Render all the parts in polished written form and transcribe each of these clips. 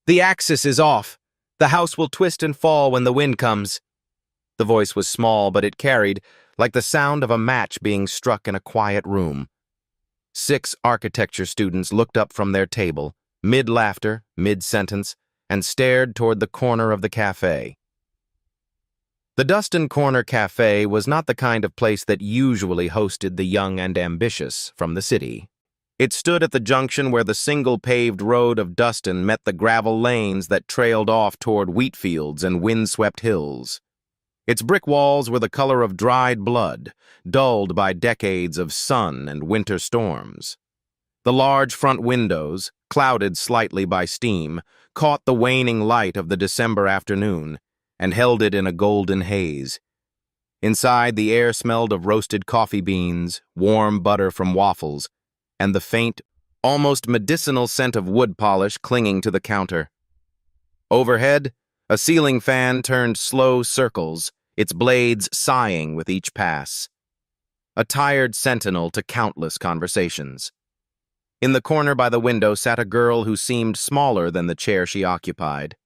The axis is off. The house will twist and fall when the wind comes. The voice was small, but it carried, like the sound of a match being struck in a quiet room. 6 architecture students looked up from their table, mid-laughter, mid-sentence, and stared toward the corner of the café. The Dustin Corner Café was not the kind of place that usually hosted the young and ambitious from the city. It stood at the junction where the single paved road of Dustin met the gravel lanes that trailed off toward wheat fields and windswept hills. Its brick walls were the color of dried blood, dulled by decades of sun and winter storms. The large front windows, clouded slightly by steam, caught the waning light of the December afternoon and held it in a golden haze. Inside, the air smelled of roasted coffee beans, warm butter from waffles, and the faint, almost medicinal scent of wood polish clinging to the counter. Overhead, a ceiling fan turned slow circles, its blades sighing with each pass. A tired sentinel to countless conversations. In the corner by the window sat a girl who seemed smaller than the chair she occupied.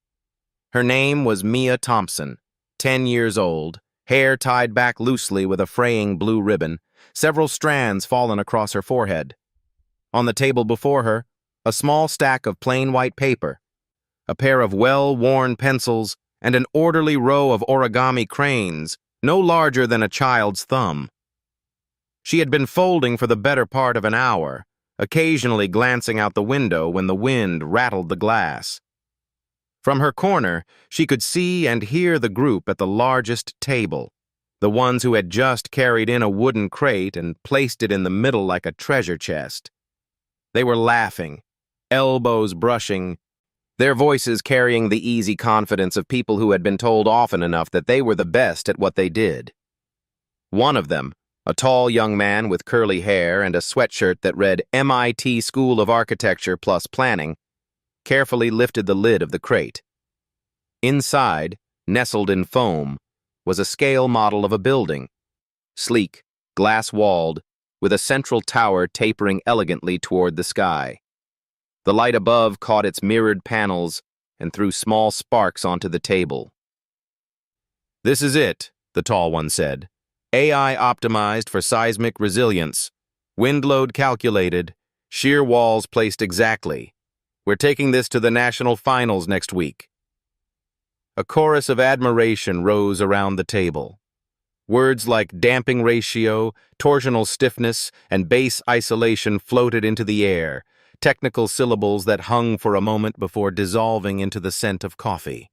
Her name was Mia Thompson, 10 years old, hair tied back loosely with a fraying blue ribbon, several strands fallen across her forehead. On the table before her, a small stack of plain white paper, a pair of well-worn pencils, and an orderly row of origami cranes, no larger than a child's thumb. She had been folding for the better part of an hour, occasionally glancing out the window when the wind rattled the glass. From her corner, she could see and hear the group at the largest table, the ones who had just carried in a wooden crate and placed it in the middle like a treasure chest. They were laughing, elbows brushing, their voices carrying the easy confidence of people who had been told often enough that they were the best at what they did. One of them, a tall young man with curly hair and a sweatshirt that read MIT School of Architecture plus Planning, carefully lifted the lid of the crate. Inside, nestled in foam, was a scale model of a building, sleek, glass-walled, with a central tower tapering elegantly toward the sky. The light above caught its mirrored panels and threw small sparks onto the table. "This is it," the tall one said. "AI optimized for seismic resilience, wind load calculated, shear walls placed exactly. We're taking this to the national finals next week." A chorus of admiration rose around the table. Words like damping ratio, torsional stiffness, and base isolation floated into the air, technical syllables that hung for a moment before dissolving into the scent of coffee.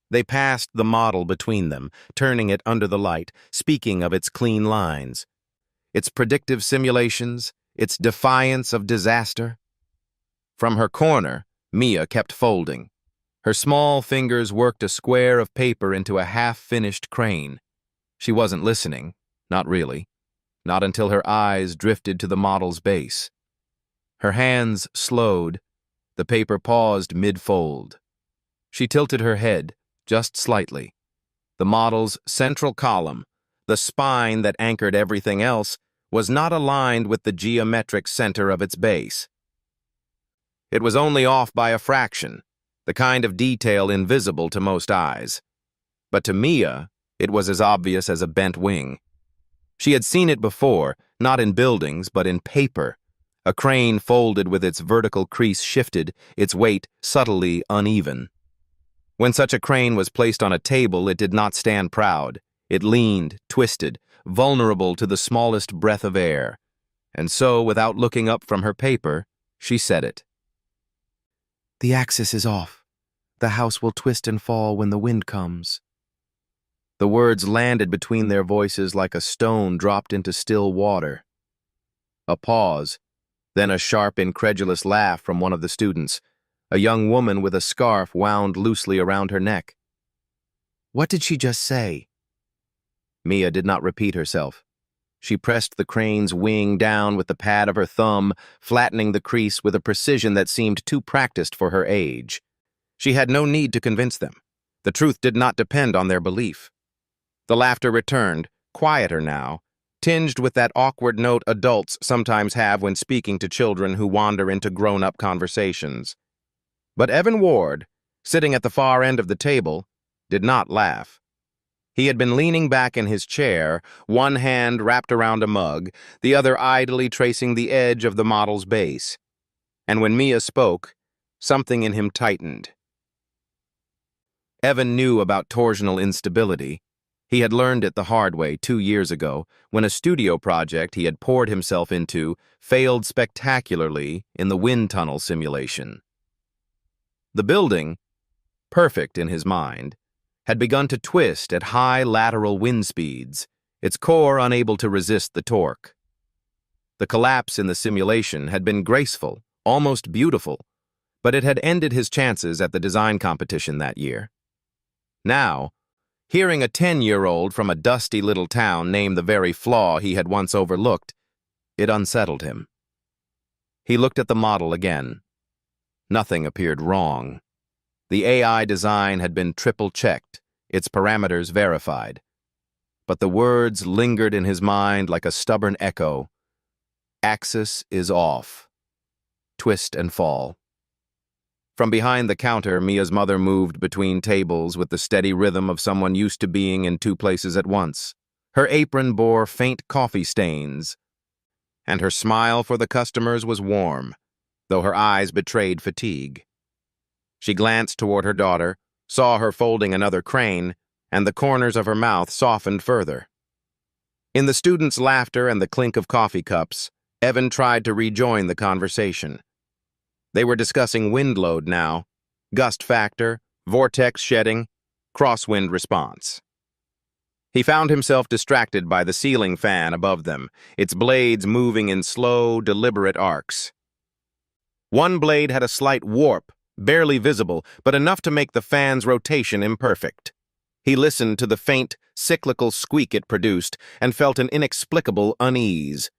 They passed the model between them, turning it under the light, speaking of its clean lines, its predictive simulations, its defiance of disaster. From her corner, Mia kept folding. Her small fingers worked a square of paper into a half-finished crane. She wasn't listening, not really, not until her eyes drifted to the model's base. Her hands slowed, the paper paused mid-fold. She tilted her head, just slightly. The model's central column, the spine that anchored everything else, was not aligned with the geometric center of its base. It was only off by a fraction, the kind of detail invisible to most eyes. But to Mia, it was as obvious as a bent wing. She had seen it before, not in buildings, but in paper. A crane folded with its vertical crease shifted, its weight subtly uneven. When such a crane was placed on a table, it did not stand proud. It leaned, twisted, vulnerable to the smallest breath of air. And so, without looking up from her paper, she said it. "The axis is off. The house will twist and fall when the wind comes." The words landed between their voices like a stone dropped into still water. A pause, then a sharp, incredulous laugh from one of the students, a young woman with a scarf wound loosely around her neck. "What did she just say?" Mia did not repeat herself. She pressed the crane's wing down with the pad of her thumb, flattening the crease with a precision that seemed too practiced for her age. She had no need to convince them. The truth did not depend on their belief. The laughter returned, quieter now, tinged with that awkward note adults sometimes have when speaking to children who wander into grown-up conversations. But Evan Ward, sitting at the far end of the table, did not laugh. He had been leaning back in his chair, one hand wrapped around a mug, the other idly tracing the edge of the model's base. And when Mia spoke, something in him tightened. Evan knew about torsional instability. He had learned it the hard way 2 years ago, when a studio project he had poured himself into failed spectacularly in the wind tunnel simulation. The building, perfect in his mind, had begun to twist at high lateral wind speeds, its core unable to resist the torque. The collapse in the simulation had been graceful, almost beautiful, but it had ended his chances at the design competition that year. Now, hearing a 10-year-old from a dusty little town name the very flaw he had once overlooked, it unsettled him. He looked at the model again. Nothing appeared wrong. The AI design had been triple-checked, its parameters verified. But the words lingered in his mind like a stubborn echo. Axis is off. Twist and fall. From behind the counter, Mia's mother moved between tables with the steady rhythm of someone used to being in 2 places at once. Her apron bore faint coffee stains, and her smile for the customers was warm, though her eyes betrayed fatigue. She glanced toward her daughter, saw her folding another crane, and the corners of her mouth softened further. In the students' laughter and the clink of coffee cups, Evan tried to rejoin the conversation. They were discussing wind load now, gust factor, vortex shedding, crosswind response. He found himself distracted by the ceiling fan above them, its blades moving in slow, deliberate arcs. One blade had a slight warp, barely visible, but enough to make the fan's rotation imperfect. He listened to the faint, cyclical squeak it produced and felt an inexplicable unease.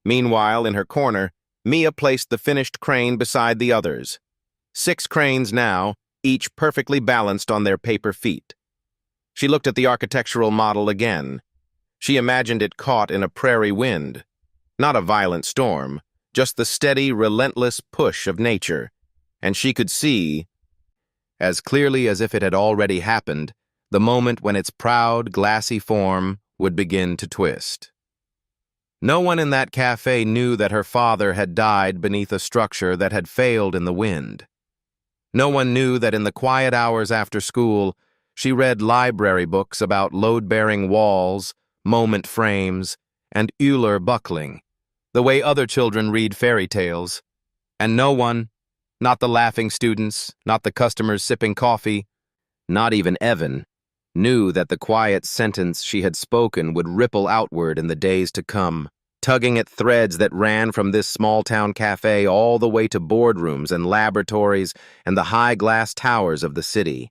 Meanwhile, in her corner, Mia placed the finished crane beside the others. 6 cranes now, each perfectly balanced on their paper feet. She looked at the architectural model again. She imagined it caught in a prairie wind. Not a violent storm, just the steady, relentless push of nature. And she could see, as clearly as if it had already happened, the moment when its proud, glassy form would begin to twist. No one in that cafe knew that her father had died beneath a structure that had failed in the wind. No one knew that in the quiet hours after school, she read library books about load-bearing walls, moment frames, and Euler buckling, the way other children read fairy tales. And no one, not the laughing students, not the customers sipping coffee, not even Evan, knew that the quiet sentence she had spoken would ripple outward in the days to come, tugging at threads that ran from this small-town cafe all the way to boardrooms and laboratories and the high glass towers of the city.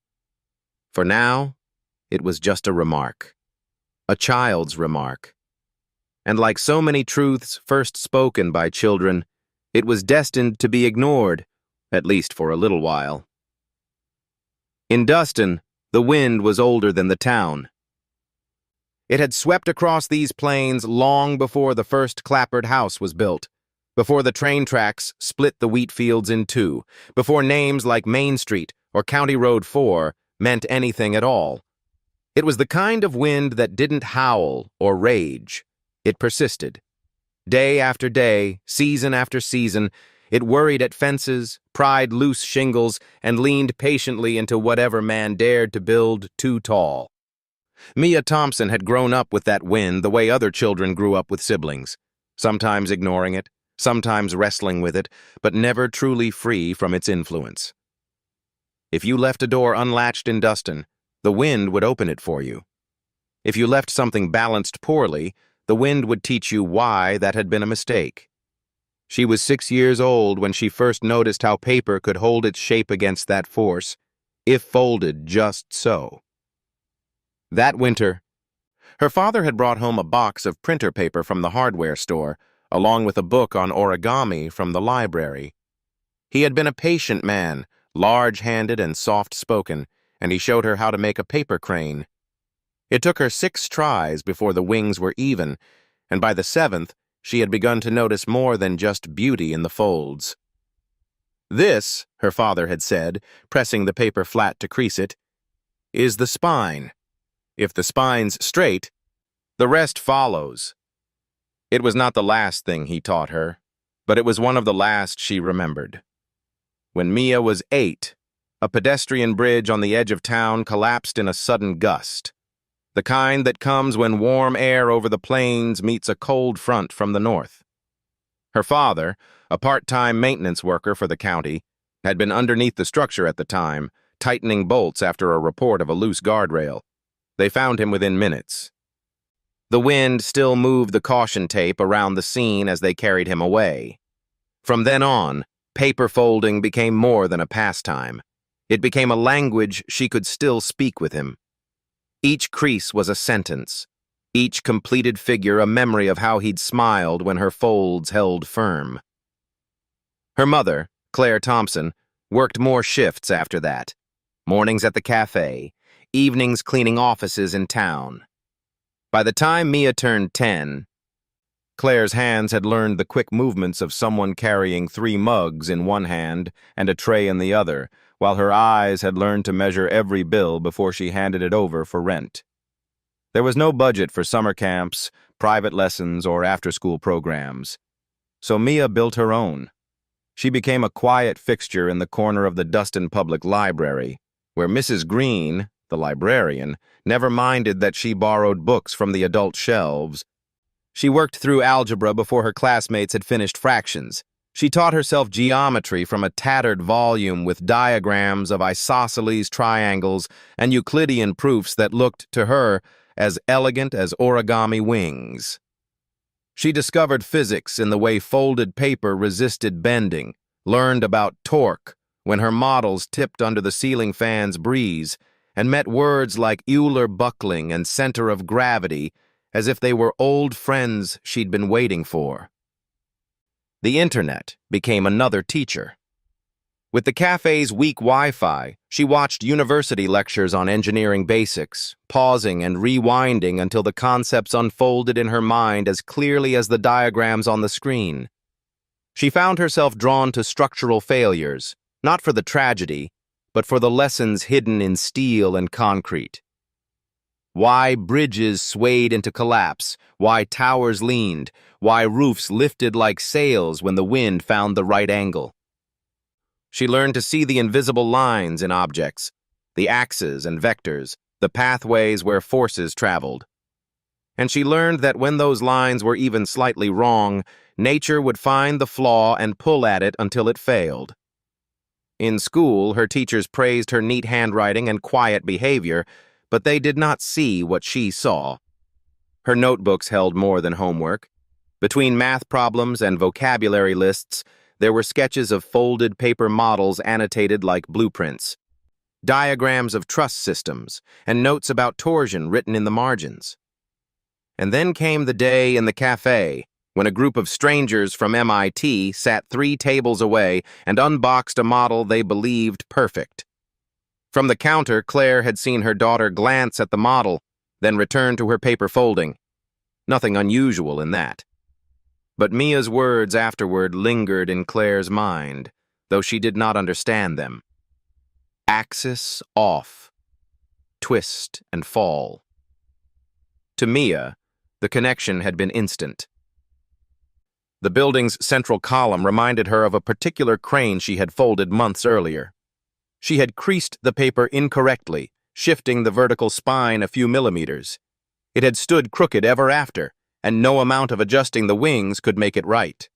For now, it was just a remark, a child's remark. And like so many truths first spoken by children, it was destined to be ignored, at least for a little while. In Dustin, the wind was older than the town. It had swept across these plains long before the first clapboard house was built, before the train tracks split the wheat fields in 2, before names like Main Street or County Road 4 meant anything at all. It was the kind of wind that didn't howl or rage. It persisted. Day after day, season after season, it worried at fences, pried loose shingles, and leaned patiently into whatever man dared to build too tall. Mia Thompson had grown up with that wind the way other children grew up with siblings, sometimes ignoring it, sometimes wrestling with it, but never truly free from its influence. If you left a door unlatched in Dustin, the wind would open it for you. If you left something balanced poorly, the wind would teach you why that had been a mistake. She was 6 years old when she first noticed how paper could hold its shape against that force, if folded just so. That winter, her father had brought home a box of printer paper from the hardware store, along with a book on origami from the library. He had been a patient man, large-handed and soft-spoken, and he showed her how to make a paper crane. It took her 6 tries before the wings were even, and by the 7th, she had begun to notice more than just beauty in the folds. "This," her father had said, pressing the paper flat to crease it, "is the spine. If the spine's straight, the rest follows." It was not the last thing he taught her, but it was one of the last she remembered. When Mia was 8, a pedestrian bridge on the edge of town collapsed in a sudden gust, the kind that comes when warm air over the plains meets a cold front from the north. Her father, a part-time maintenance worker for the county, had been underneath the structure at the time, tightening bolts after a report of a loose guardrail. They found him within minutes. The wind still moved the caution tape around the scene as they carried him away. From then on, paper folding became more than a pastime. It became a language she could still speak with him. Each crease was a sentence, each completed figure a memory of how he'd smiled when her folds held firm. Her mother, Claire Thompson, worked more shifts after that. Mornings at the café, evenings cleaning offices in town. By the time Mia turned 10, Claire's hands had learned the quick movements of someone carrying 3 mugs in one hand and a tray in the other, while her eyes had learned to measure every bill before she handed it over for rent. There was no budget for summer camps, private lessons, or after-school programs, so Mia built her own. She became a quiet fixture in the corner of the Dustin Public Library, where Mrs. Green, the librarian, never minded that she borrowed books from the adult shelves. She worked through algebra before her classmates had finished fractions. She taught herself geometry from a tattered volume with diagrams of isosceles triangles and Euclidean proofs that looked, to her, as elegant as origami wings. She discovered physics in the way folded paper resisted bending, learned about torque when her models tipped under the ceiling fan's breeze, and met words like Euler buckling and center of gravity as if they were old friends she'd been waiting for. The internet became another teacher. With the cafe's weak Wi-Fi, she watched university lectures on engineering basics, pausing and rewinding until the concepts unfolded in her mind as clearly as the diagrams on the screen. She found herself drawn to structural failures, not for the tragedy, but for the lessons hidden in steel and concrete. Why bridges swayed into collapse, why towers leaned, why roofs lifted like sails when the wind found the right angle. She learned to see the invisible lines in objects, the axes and vectors, the pathways where forces traveled. And she learned that when those lines were even slightly wrong, nature would find the flaw and pull at it until it failed. In school, her teachers praised her neat handwriting and quiet behavior, but they did not see what she saw. Her notebooks held more than homework. Between math problems and vocabulary lists, there were sketches of folded paper models annotated like blueprints, diagrams of truss systems, and notes about torsion written in the margins. And then came the day in the cafe, when a group of strangers from MIT sat 3 tables away and unboxed a model they believed perfect. From the counter, Claire had seen her daughter glance at the model, then return to her paper folding. Nothing unusual in that. But Mia's words afterward lingered in Claire's mind, though she did not understand them. Axis off. Twist and fall. To Mia, the connection had been instant. The building's central column reminded her of a particular crane she had folded months earlier. She had creased the paper incorrectly, shifting the vertical spine a few millimeters. It had stood crooked ever after, and no amount of adjusting the wings could make it right.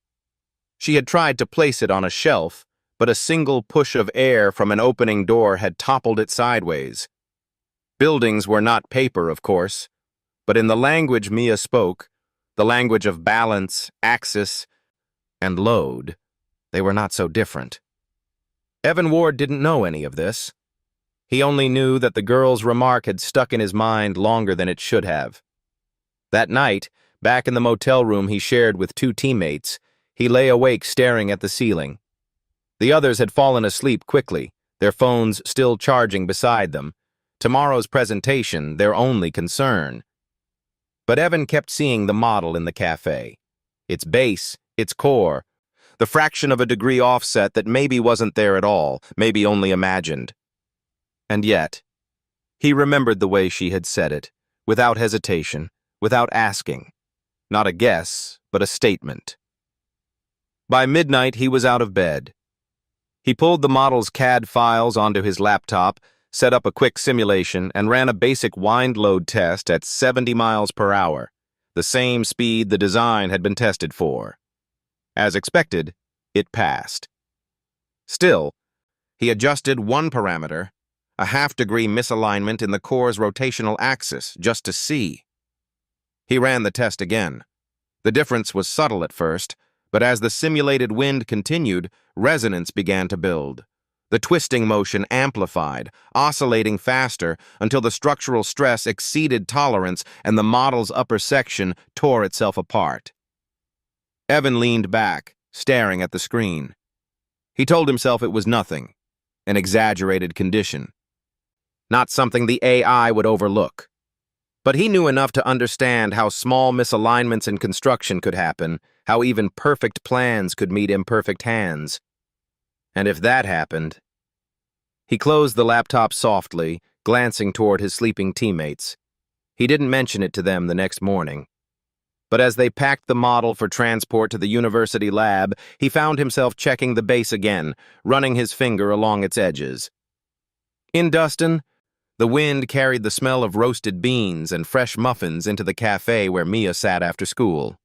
She had tried to place it on a shelf, but a single push of air from an opening door had toppled it sideways. Buildings were not paper, of course, but in the language Mia spoke, the language of balance, axis, and load, they were not so different. Evan Ward didn't know any of this. He only knew that the girl's remark had stuck in his mind longer than it should have. That night, back in the motel room he shared with 2 teammates, he lay awake staring at the ceiling. The others had fallen asleep quickly, their phones still charging beside them. Tomorrow's presentation, their only concern. But Evan kept seeing the model in the cafe. Its base, its core, the fraction of a degree offset that maybe wasn't there at all, maybe only imagined. And yet, he remembered the way she had said it, without hesitation, without asking. Not a guess, but a statement. By midnight, he was out of bed. He pulled the model's CAD files onto his laptop, set up a quick simulation, and ran a basic wind load test at 70 miles per hour, the same speed the design had been tested for. As expected, it passed. Still, he adjusted one parameter, a half-degree misalignment in the core's rotational axis, just to see. He ran the test again. The difference was subtle at first, but as the simulated wind continued, resonance began to build. The twisting motion amplified, oscillating faster until the structural stress exceeded tolerance and the model's upper section tore itself apart. Evan leaned back, staring at the screen. He told himself it was nothing, an exaggerated condition. Not something the AI would overlook. But he knew enough to understand how small misalignments in construction could happen, how even perfect plans could meet imperfect hands. And if that happened... He closed the laptop softly, glancing toward his sleeping teammates. He didn't mention it to them the next morning. But as they packed the model for transport to the university lab, he found himself checking the base again, running his finger along its edges. In Dustin, the wind carried the smell of roasted beans and fresh muffins into the café where Mia sat after school.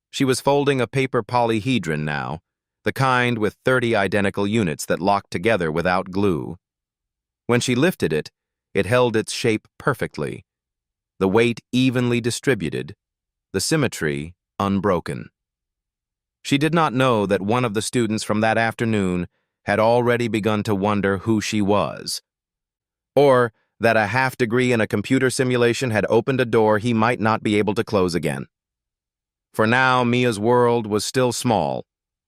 She was folding a paper polyhedron now, the kind with 30 identical units that locked together without glue. When she lifted it, it held its shape perfectly, the weight evenly distributed, the symmetry unbroken. She did not know that one of the students from that afternoon had already begun to wonder who she was, or that a half-degree in a computer simulation had opened a door he might not be able to close again. For now, Mia's world was still small.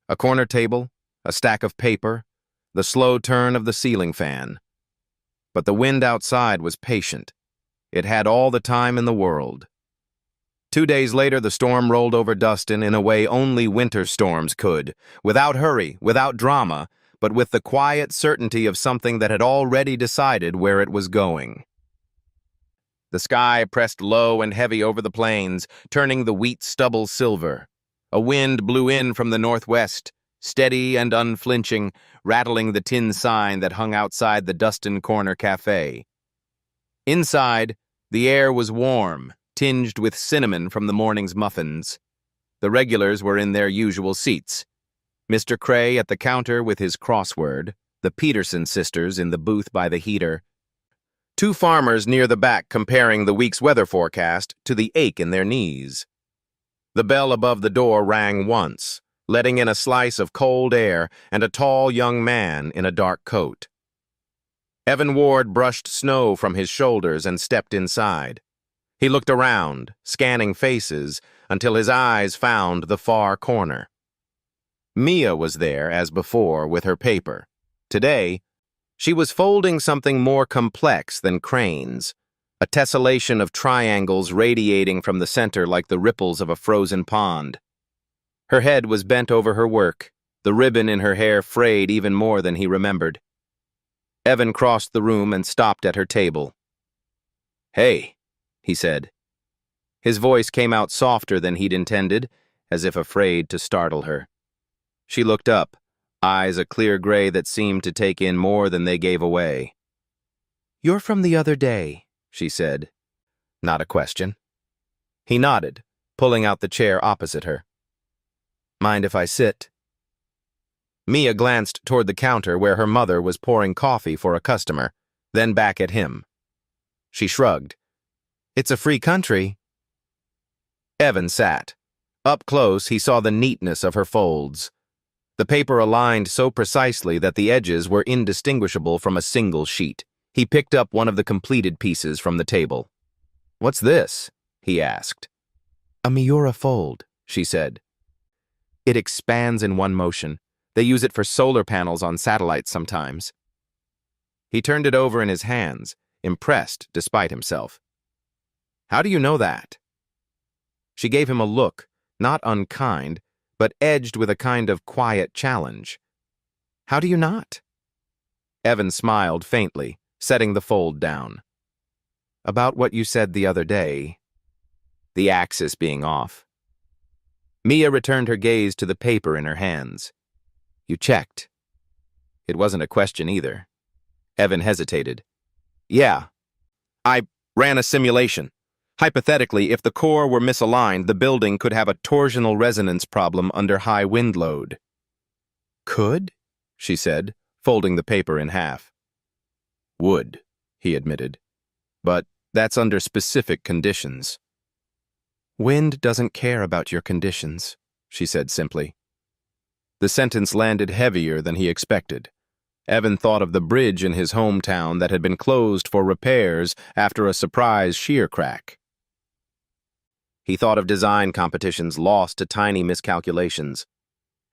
A corner table, a stack of paper, the slow turn of the ceiling fan. But the wind outside was patient. It had all the time in the world. 2 days later, the storm rolled over Dustin in a way only winter storms could, without hurry, without drama, but with the quiet certainty of something that had already decided where it was going. The sky pressed low and heavy over the plains, turning the wheat stubble silver. A wind blew in from the northwest, steady and unflinching, rattling the tin sign that hung outside the Dustin Corner Café. Inside, the air was warm, tinged with cinnamon from the morning's muffins. The regulars were in their usual seats. Mr. Cray at the counter with his crossword, the Peterson sisters in the booth by the heater. 2 farmers near the back comparing the week's weather forecast to the ache in their knees. The bell above the door rang once, letting in a slice of cold air and a tall young man in a dark coat. Evan Ward brushed snow from his shoulders and stepped inside. He looked around, scanning faces, until his eyes found the far corner. Mia was there, as before, with her paper. Today, she was folding something more complex than cranes, a tessellation of triangles radiating from the center like the ripples of a frozen pond. Her head was bent over her work, the ribbon in her hair frayed even more than he remembered. Evan crossed the room and stopped at her table. "Hey," he said. His voice came out softer than he'd intended, as if afraid to startle her. She looked up, eyes a clear gray that seemed to take in more than they gave away. "You're from the other day," she said. Not a question. He nodded, pulling out the chair opposite her. "Mind if I sit?" Mia glanced toward the counter where her mother was pouring coffee for a customer, then back at him. She shrugged. "It's a free country." Evan sat. Up close, he saw the neatness of her folds. The paper aligned so precisely that the edges were indistinguishable from a single sheet. He picked up one of the completed pieces from the table. "What's this?" he asked. "A Miura fold," she said. "It expands in one motion. They use it for solar panels on satellites sometimes." He turned it over in his hands, impressed despite himself. "How do you know that?" She gave him a look, not unkind, but edged with a kind of quiet challenge. How do you not? Evan smiled faintly, setting the fold down. About what you said the other day, the axis being off. Mia returned her gaze to the paper in her hands. You checked. It wasn't a question either. Evan hesitated. Yeah. I ran a simulation. Hypothetically, if the core were misaligned, the building could have a torsional resonance problem under high wind load. Could? She said, folding the paper in half. Would, he admitted. But that's under specific conditions. Wind doesn't care about your conditions, she said simply. The sentence landed heavier than he expected. Evan thought of the bridge in his hometown that had been closed for repairs after a surprise shear crack. He thought of design competitions lost to tiny miscalculations.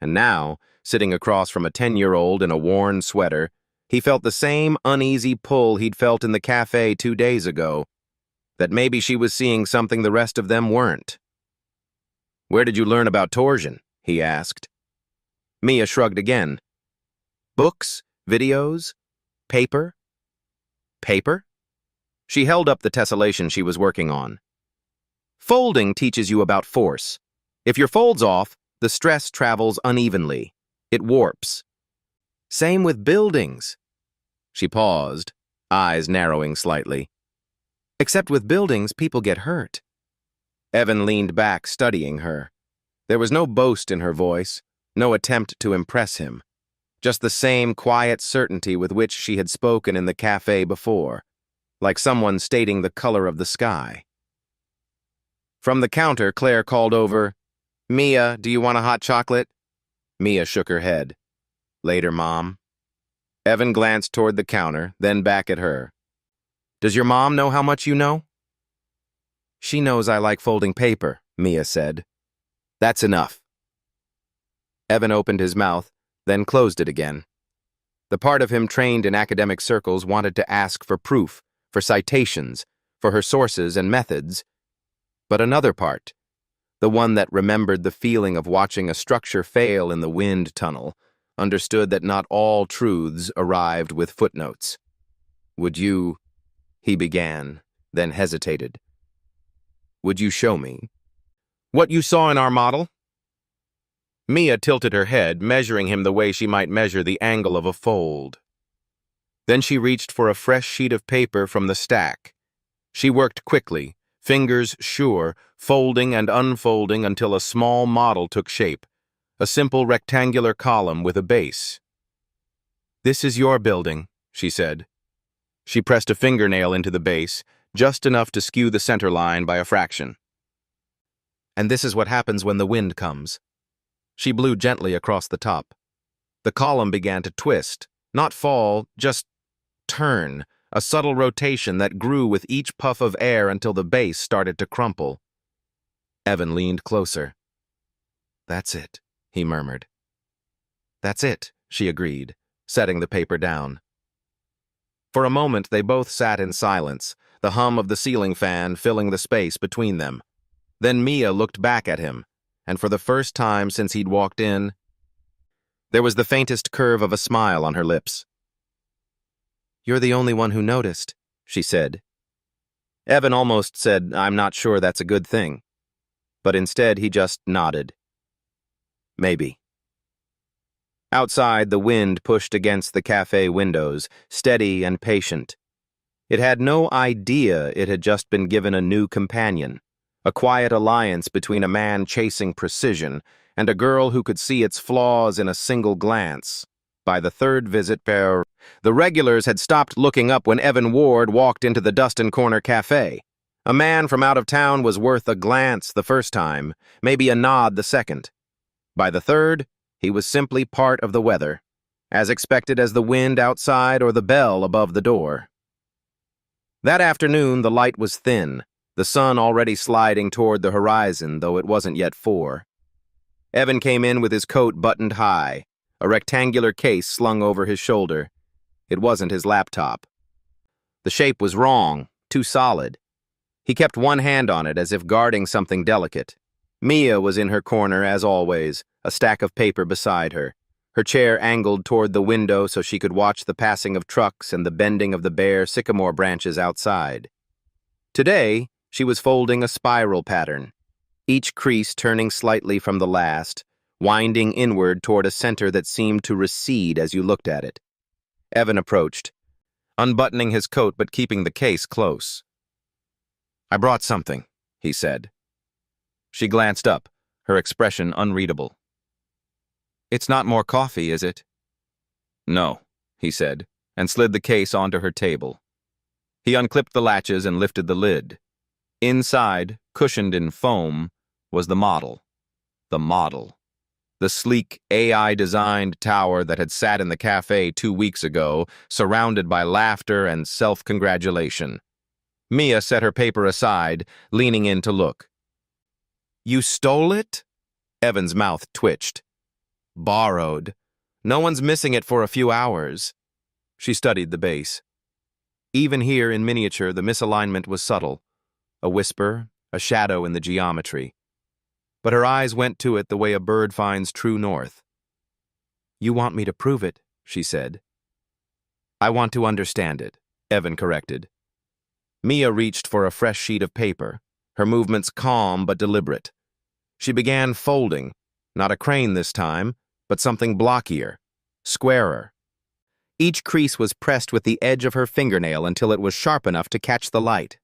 And now, sitting across from a 10-year-old in a worn sweater, he felt the same uneasy pull he'd felt in the cafe 2 days ago, that maybe she was seeing something the rest of them weren't. Where did you learn about torsion? He asked. Mia shrugged again. Books? Videos? Paper? Paper? She held up the tessellation she was working on. Folding teaches you about force. If your fold's off, the stress travels unevenly. It warps. Same with buildings. She paused, eyes narrowing slightly. Except with buildings, people get hurt. Evan leaned back, studying her. There was no boast in her voice, no attempt to impress him. Just the same quiet certainty with which she had spoken in the cafe before, like someone stating the color of the sky. From the counter, Claire called over, Mia, do you want a hot chocolate? Mia shook her head. Later, Mom. Evan glanced toward the counter, then back at her. Does your mom know how much you know? She knows I like folding paper, Mia said. That's enough. Evan opened his mouth, then closed it again. The part of him trained in academic circles wanted to ask for proof, for citations, for her sources and methods. But another part, the one that remembered the feeling of watching a structure fail in the wind tunnel, understood that not all truths arrived with footnotes. Would you, he began, then hesitated. Would you show me what you saw in our model? Mia tilted her head, measuring him the way she might measure the angle of a fold. Then she reached for a fresh sheet of paper from the stack. She worked quickly, fingers sure, folding and unfolding until a small model took shape, a simple rectangular column with a base. This is your building, she said. She pressed a fingernail into the base, just enough to skew the center line by a fraction. And this is what happens when the wind comes. She blew gently across the top. The column began to twist, not fall, just turn, a subtle rotation that grew with each puff of air until the base started to crumple. Evan leaned closer. That's it, he murmured. That's it, she agreed, setting the paper down. For a moment they both sat in silence, the hum of the ceiling fan filling the space between them. Then Mia looked back at him, and for the first time since he'd walked in, there was the faintest curve of a smile on her lips. You're the only one who noticed, she said. Evan almost said, I'm not sure that's a good thing. But instead he just nodded. Maybe. Outside, the wind pushed against the cafe windows, steady and patient. It had no idea it had just been given a new companion, a quiet alliance between a man chasing precision and a girl who could see its flaws in a single glance. By the third visit, the regulars had stopped looking up when Evan Ward walked into the Dustin Corner Cafe. A man from out of town was worth a glance the first time, maybe a nod the second. By the third, he was simply part of the weather, as expected as the wind outside or the bell above the door. That afternoon, the light was thin, the sun already sliding toward the horizon, though it wasn't yet 4. Evan came in with his coat buttoned high, a rectangular case slung over his shoulder. It wasn't his laptop. The shape was wrong, too solid. He kept one hand on it as if guarding something delicate. Mia was in her corner, as always, a stack of paper beside her, her chair angled toward the window so she could watch the passing of trucks and the bending of the bare sycamore branches outside. Today, she was folding a spiral pattern, each crease turning slightly from the last, winding inward toward a center that seemed to recede as you looked at it. Evan approached, unbuttoning his coat but keeping the case close. "I brought something," he said. She glanced up, her expression unreadable. "It's not more coffee, is it?" "No," he said, and slid the case onto her table. He unclipped the latches and lifted the lid. Inside, cushioned in foam, was the model. The model. The sleek, AI-designed tower that had sat in the café 2 weeks ago, surrounded by laughter and self-congratulation. Mia set her paper aside, leaning in to look. "You stole it?" Evan's mouth twitched. "Borrowed. No one's missing it for a few hours." She studied the base. Even here in miniature, the misalignment was subtle. A whisper, a shadow in the geometry. But her eyes went to it the way a bird finds true north. "You want me to prove it," she said. "I want to understand it," Evan corrected. Mia reached for a fresh sheet of paper, her movements calm but deliberate. She began folding, not a crane this time, but something blockier, squarer. Each crease was pressed with the edge of her fingernail until it was sharp enough to catch the light.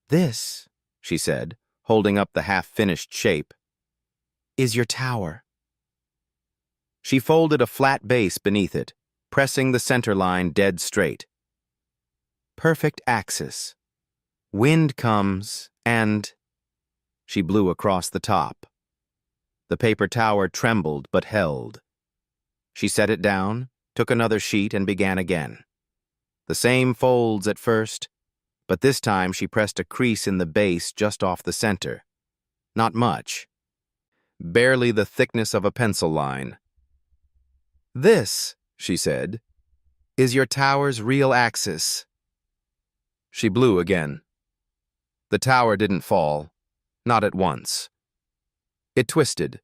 "This," she said, holding up the half-finished shape, "is your tower." She folded a flat base beneath it, pressing the center line dead straight. "Perfect axis. Wind comes, and—" She blew across the top. The paper tower trembled but held. She set it down, took another sheet, and began again. The same folds at first, but this time she pressed a crease in the base just off the center. Not much. Barely the thickness of a pencil line. "This," she said, "is your tower's real axis." She blew again. The tower didn't fall, not at once. It twisted,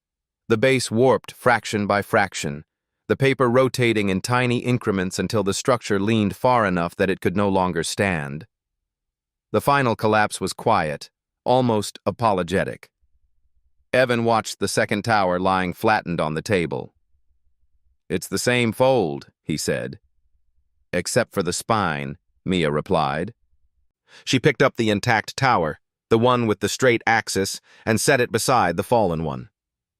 the base warped fraction by fraction, the paper rotating in tiny increments until the structure leaned far enough that it could no longer stand. The final collapse was quiet, almost apologetic. Evan watched the second tower lying flattened on the table. "It's the same fold," he said. "Except for the spine," Mia replied. She picked up the intact tower, the one with the straight axis, and set it beside the fallen one.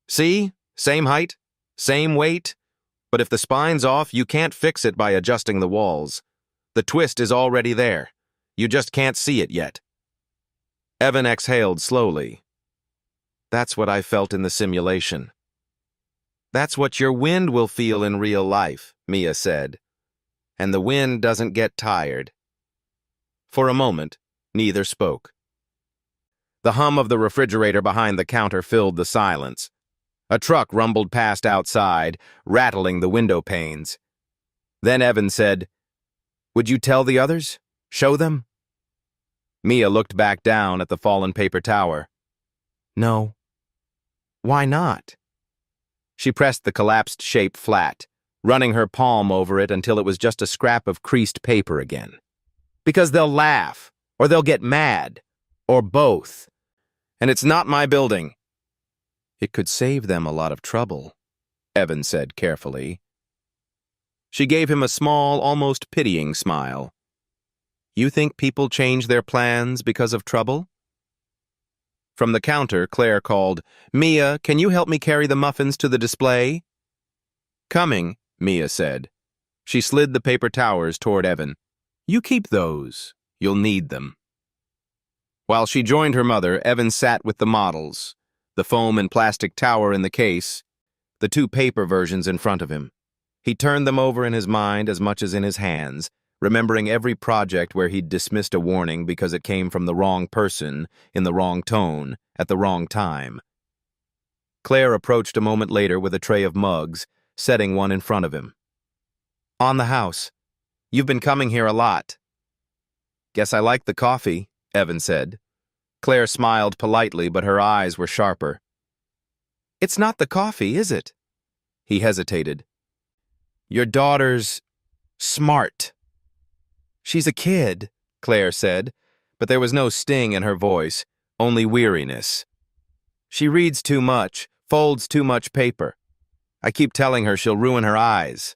"See? Same height, same weight. But if the spine's off, you can't fix it by adjusting the walls. The twist is already there. You just can't see it yet." Evan exhaled slowly. "That's what I felt in the simulation." "That's what your wind will feel in real life," Mia said. "And the wind doesn't get tired." For a moment, neither spoke. The hum of the refrigerator behind the counter filled the silence. A truck rumbled past outside, rattling the window panes. Then Evan said, "Would you tell the others? Show them?" Mia looked back down at the fallen paper tower. "No." "Why not?" She pressed the collapsed shape flat, running her palm over it until it was just a scrap of creased paper again. "Because they'll laugh, or they'll get mad, or both. And it's not my building." "It could save them a lot of trouble," Evan said carefully. She gave him a small, almost pitying smile. "You think people change their plans because of trouble?" From the counter, Claire called, "Mia, can you help me carry the muffins to the display?" "Coming," Mia said. She slid the paper towers toward Evan. "You keep those. You'll need them." While she joined her mother, Evan sat with the models, the foam and plastic tower in the case, the 2 paper versions in front of him. He turned them over in his mind as much as in his hands, remembering every project where he'd dismissed a warning because it came from the wrong person, in the wrong tone, at the wrong time. Claire approached a moment later with a tray of mugs, setting one in front of him. "On the house. You've been coming here a lot." "Guess I like the coffee," Evan said. Claire smiled politely, but her eyes were sharper. It's not the coffee, is it? He hesitated. Your daughter's smart. She's a kid, Claire said, but there was no sting in her voice, only weariness. She reads too much, folds too much paper. I keep telling her she'll ruin her eyes.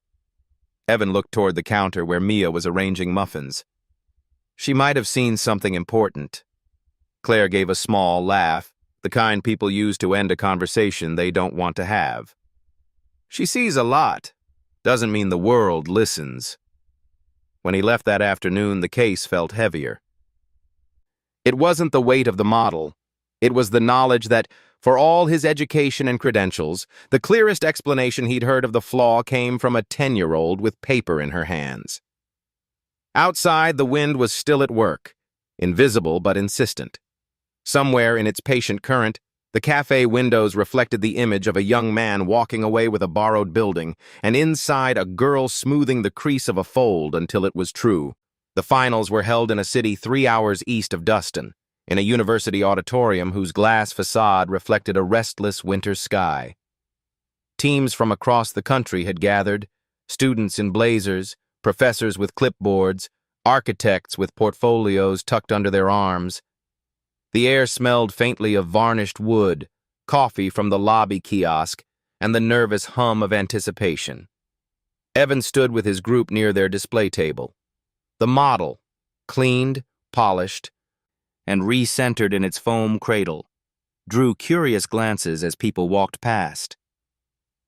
Evan looked toward the counter where Mia was arranging muffins. She might have seen something important. Claire gave a small laugh, the kind people use to end a conversation they don't want to have. She sees a lot. Doesn't mean the world listens. When he left that afternoon, the case felt heavier. It wasn't the weight of the model. It was the knowledge that, for all his education and credentials, the clearest explanation he'd heard of the flaw came from a 10-year-old with paper in her hands. Outside, the wind was still at work, invisible but insistent. Somewhere in its patient current, the cafe windows reflected the image of a young man walking away with a borrowed building, and inside a girl smoothing the crease of a fold until it was true. The finals were held in a city 3 hours east of Dustin, in a university auditorium whose glass facade reflected a restless winter sky. Teams from across the country had gathered, students in blazers, professors with clipboards, architects with portfolios tucked under their arms. The air smelled faintly of varnished wood, coffee from the lobby kiosk, and the nervous hum of anticipation. Evan stood with his group near their display table. The model, cleaned, polished, and re-centered in its foam cradle, drew curious glances as people walked past.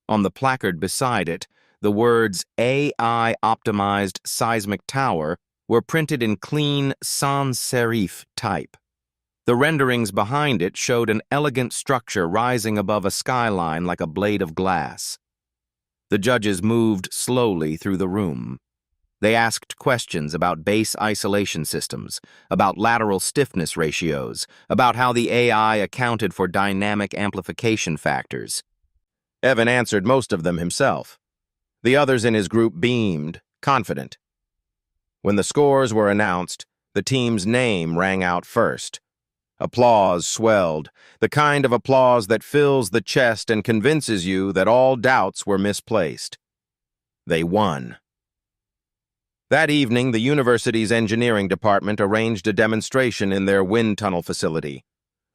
On the placard beside it, the words AI-optimized seismic tower were printed in clean sans serif type. The renderings behind it showed an elegant structure rising above a skyline like a blade of glass. The judges moved slowly through the room. They asked questions about base isolation systems, about lateral stiffness ratios, about how the AI accounted for dynamic amplification factors. Evan answered most of them himself. The others in his group beamed, confident. When the scores were announced, the team's name rang out first. Applause swelled, the kind of applause that fills the chest and convinces you that all doubts were misplaced. They won. That evening, the university's engineering department arranged a demonstration in their wind tunnel facility,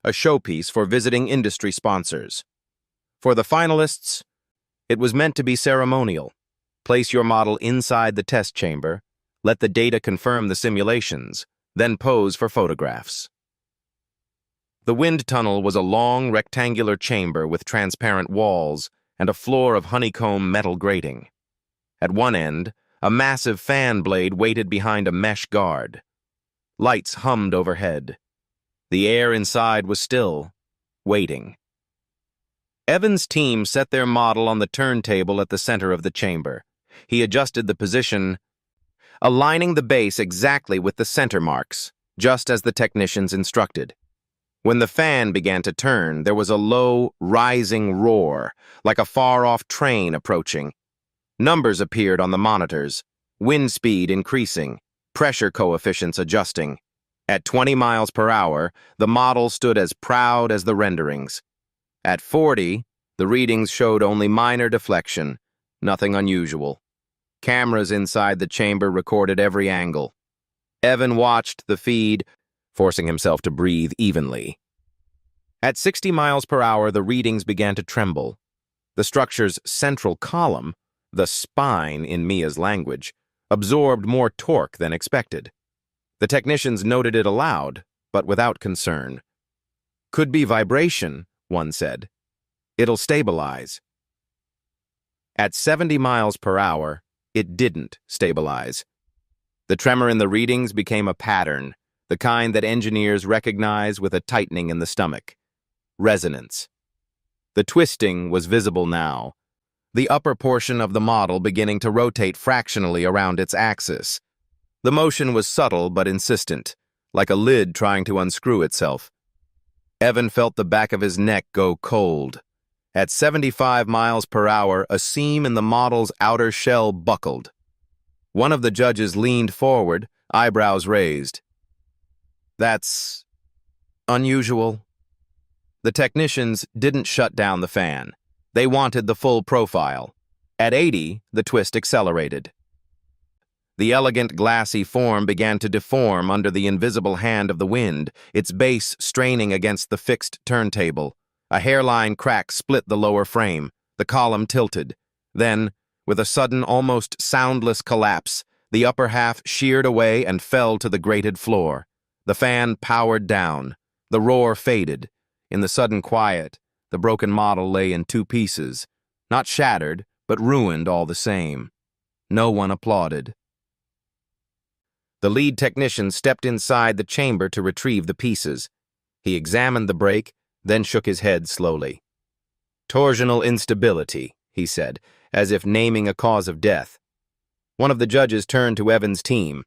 a showpiece for visiting industry sponsors. For the finalists, it was meant to be ceremonial. Place your model inside the test chamber, let the data confirm the simulations, then pose for photographs. The wind tunnel was a long, rectangular chamber with transparent walls and a floor of honeycomb metal grating. At one end, a massive fan blade waited behind a mesh guard. Lights hummed overhead. The air inside was still, waiting. Evan's team set their model on the turntable at the center of the chamber. He adjusted the position, aligning the base exactly with the center marks, just as the technicians instructed. When the fan began to turn, there was a low, rising roar, like a far-off train approaching. Numbers appeared on the monitors, wind speed increasing, pressure coefficients adjusting. At 20 miles per hour, the model stood as proud as the renderings. At 40, the readings showed only minor deflection, nothing unusual. Cameras inside the chamber recorded every angle. Evan watched the feed, forcing himself to breathe evenly. At 60 miles per hour, the readings began to tremble. The structure's central column, the spine in Mia's language, absorbed more torque than expected. The technicians noted it aloud, but without concern. Could be vibration, one said. It'll stabilize. At 70 miles per hour, it didn't stabilize. The tremor in the readings became a pattern, the kind that engineers recognize with a tightening in the stomach. Resonance. The twisting was visible now, the upper portion of the model beginning to rotate fractionally around its axis. The motion was subtle but insistent, like a lid trying to unscrew itself. Evan felt the back of his neck go cold. At 75 miles per hour, a seam in the model's outer shell buckled. One of the judges leaned forward, eyebrows raised. That's unusual. The technicians didn't shut down the fan. They wanted the full profile. At 80, the twist accelerated. The elegant glassy form began to deform under the invisible hand of the wind, its base straining against the fixed turntable. A hairline crack split the lower frame. The column tilted. Then, with a sudden, almost soundless collapse, the upper half sheared away and fell to the grated floor. The fan powered down. The roar faded. In the sudden quiet, the broken model lay in two pieces, not shattered, but ruined all the same. No one applauded. The lead technician stepped inside the chamber to retrieve the pieces. He examined the break, then shook his head slowly. Torsional instability, he said, as if naming a cause of death. One of the judges turned to Evan's team.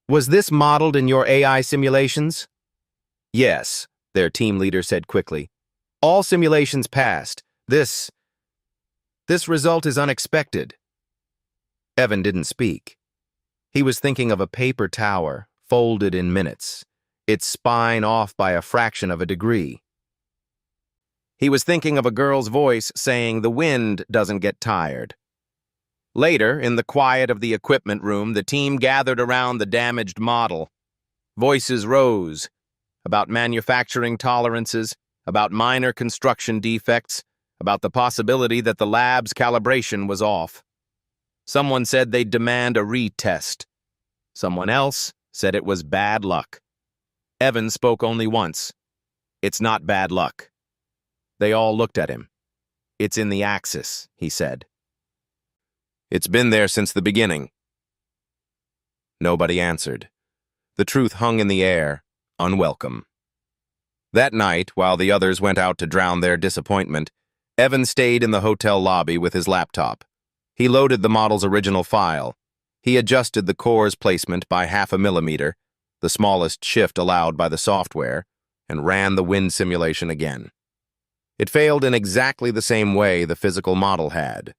Was this modeled in your AI simulations? Yes, their team leader said quickly. All simulations passed. This result is unexpected. Evan didn't speak. He was thinking of a paper tower, folded in minutes, its spine off by a fraction of a degree. He was thinking of a girl's voice saying the wind doesn't get tired. Later, in the quiet of the equipment room, the team gathered around the damaged model. Voices rose about manufacturing tolerances, about minor construction defects, about the possibility that the lab's calibration was off. Someone said they'd demand a retest. Someone else said it was bad luck. Evan spoke only once. It's not bad luck. They all looked at him. It's in the axis, he said. It's been there since the beginning. Nobody answered. The truth hung in the air, unwelcome. That night, while the others went out to drown their disappointment, Evan stayed in the hotel lobby with his laptop. He loaded the model's original file. He adjusted the core's placement by 0.5 millimeter, the smallest shift allowed by the software, and ran the wind simulation again. It failed in exactly the same way the physical model had.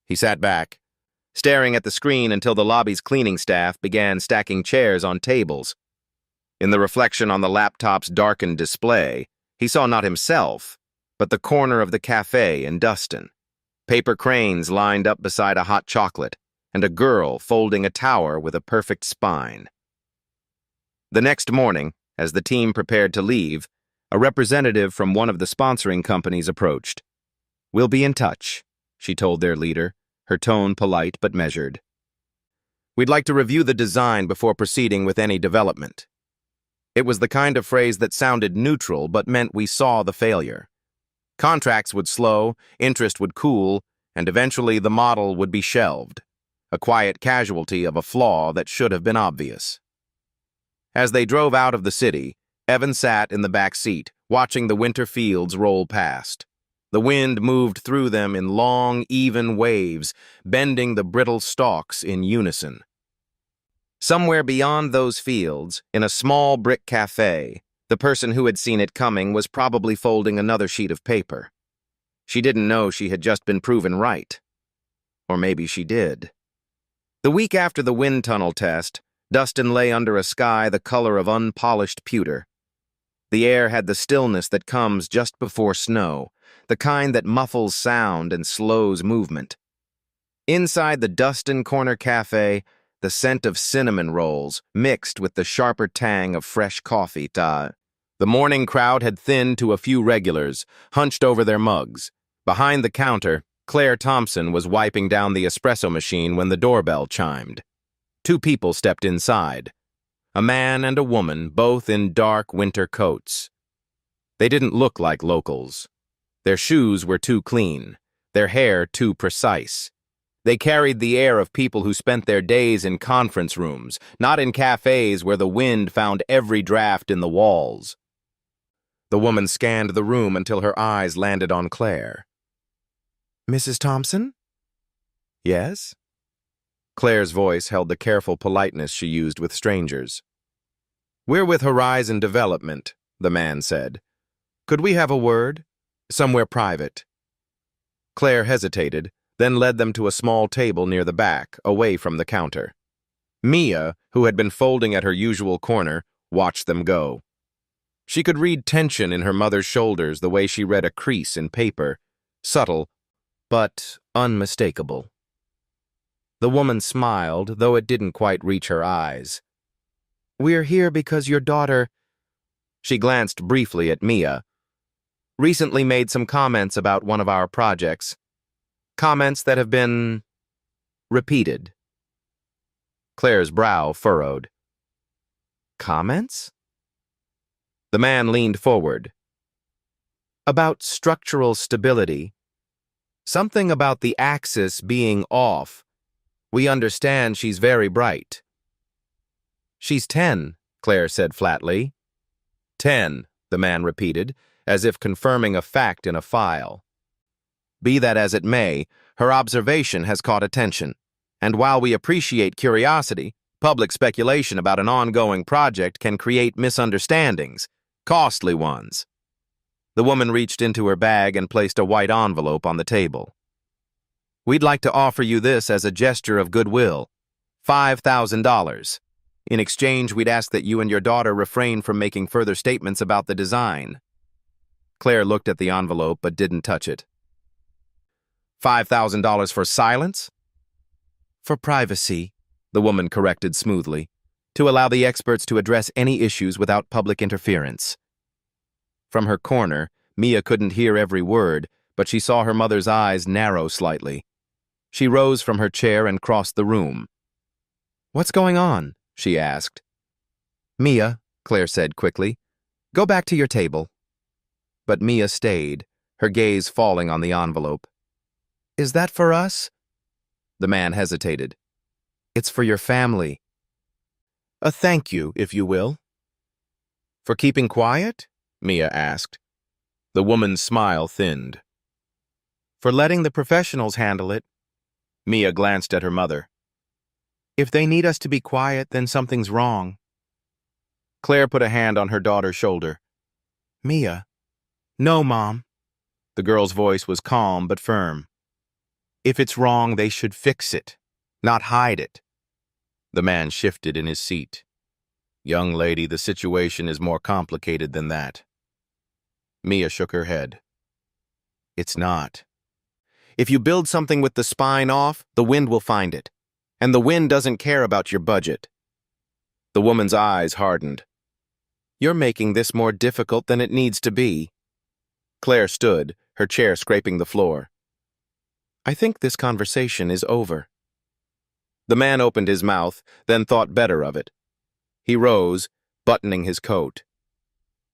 He sat back, staring at the screen until the lobby's cleaning staff began stacking chairs on tables. In the reflection on the laptop's darkened display, he saw not himself, but the corner of the café in Dustin. Paper cranes lined up beside a hot chocolate, and a girl folding a tower with a perfect spine. The next morning, as the team prepared to leave, a representative from one of the sponsoring companies approached. "We'll be in touch," she told their leader, her tone polite but measured. "We'd like to review the design before proceeding with any development." It was the kind of phrase that sounded neutral but meant we saw the failure. Contracts would slow, interest would cool, and eventually the model would be shelved, a quiet casualty of a flaw that should have been obvious. As they drove out of the city, Evan sat in the back seat, watching the winter fields roll past. The wind moved through them in long, even waves, bending the brittle stalks in unison. Somewhere beyond those fields, in a small brick café, the person who had seen it coming was probably folding another sheet of paper. She didn't know she had just been proven right. Or maybe she did. The week after the wind tunnel test, Dustin lay under a sky the color of unpolished pewter. The air had the stillness that comes just before snow, the kind that muffles sound and slows movement. Inside the Dustin Corner Cafe, the scent of cinnamon rolls mixed with the sharper tang of fresh coffee. The morning crowd had thinned to a few regulars, hunched over their mugs. Behind the counter, Claire Thompson was wiping down the espresso machine when the doorbell chimed. 2 people stepped inside. A man and a woman, both in dark winter coats. They didn't look like locals. Their shoes were too clean, their hair too precise. They carried the air of people who spent their days in conference rooms, not in cafes where the wind found every draft in the walls. The woman scanned the room until her eyes landed on Claire. "Mrs. Thompson?" "Yes?" Claire's voice held the careful politeness she used with strangers. "We're with Horizon Development," the man said. "Could we have a word? Somewhere private." Claire hesitated, then led them to a small table near the back, away from the counter. Mia, who had been folding at her usual corner, watched them go. She could read tension in her mother's shoulders the way she read a crease in paper, subtle, but unmistakable. The woman smiled, though it didn't quite reach her eyes. "We're here because your daughter—" She glanced briefly at Mia. "Recently made some comments about one of our projects. Comments that have been repeated." Claire's brow furrowed. "Comments?" The man leaned forward. "About structural stability. Something about the axis being off. We understand she's very bright." "She's 10, Claire said flatly. 10, the man repeated, as if confirming a fact in a file. Be that as it may, her observation has caught attention, and while we appreciate curiosity, public speculation about an ongoing project can create misunderstandings, costly ones." The woman reached into her bag and placed a white envelope on the table. "We'd like to offer you this as a gesture of goodwill. $5,000. In exchange, we'd ask that you and your daughter refrain from making further statements about the design." Claire looked at the envelope but didn't touch it. $5,000 for silence? "For privacy," the woman corrected smoothly, "to allow the experts to address any issues without public interference." From her corner, Mia couldn't hear every word, but she saw her mother's eyes narrow slightly. She rose from her chair and crossed the room. "What's going on?" she asked. "Mia," Claire said quickly, "go back to your table." But Mia stayed, her gaze falling on the envelope. "Is that for us?" The man hesitated. "It's for your family. A thank you, if you will." "For keeping quiet?" Mia asked. The woman's smile thinned. "For letting the professionals handle it." Mia glanced at her mother. "If they need us to be quiet, then something's wrong." Claire put a hand on her daughter's shoulder. "Mia." "No, Mom." The girl's voice was calm but firm. "If it's wrong, they should fix it, not hide it." The man shifted in his seat. "Young lady, the situation is more complicated than that." Mia shook her head. "It's not. If you build something with the spine off, the wind will find it. And the wind doesn't care about your budget." The woman's eyes hardened. "You're making this more difficult than it needs to be." Claire stood, her chair scraping the floor. "I think this conversation is over." The man opened his mouth, then thought better of it. He rose, buttoning his coat.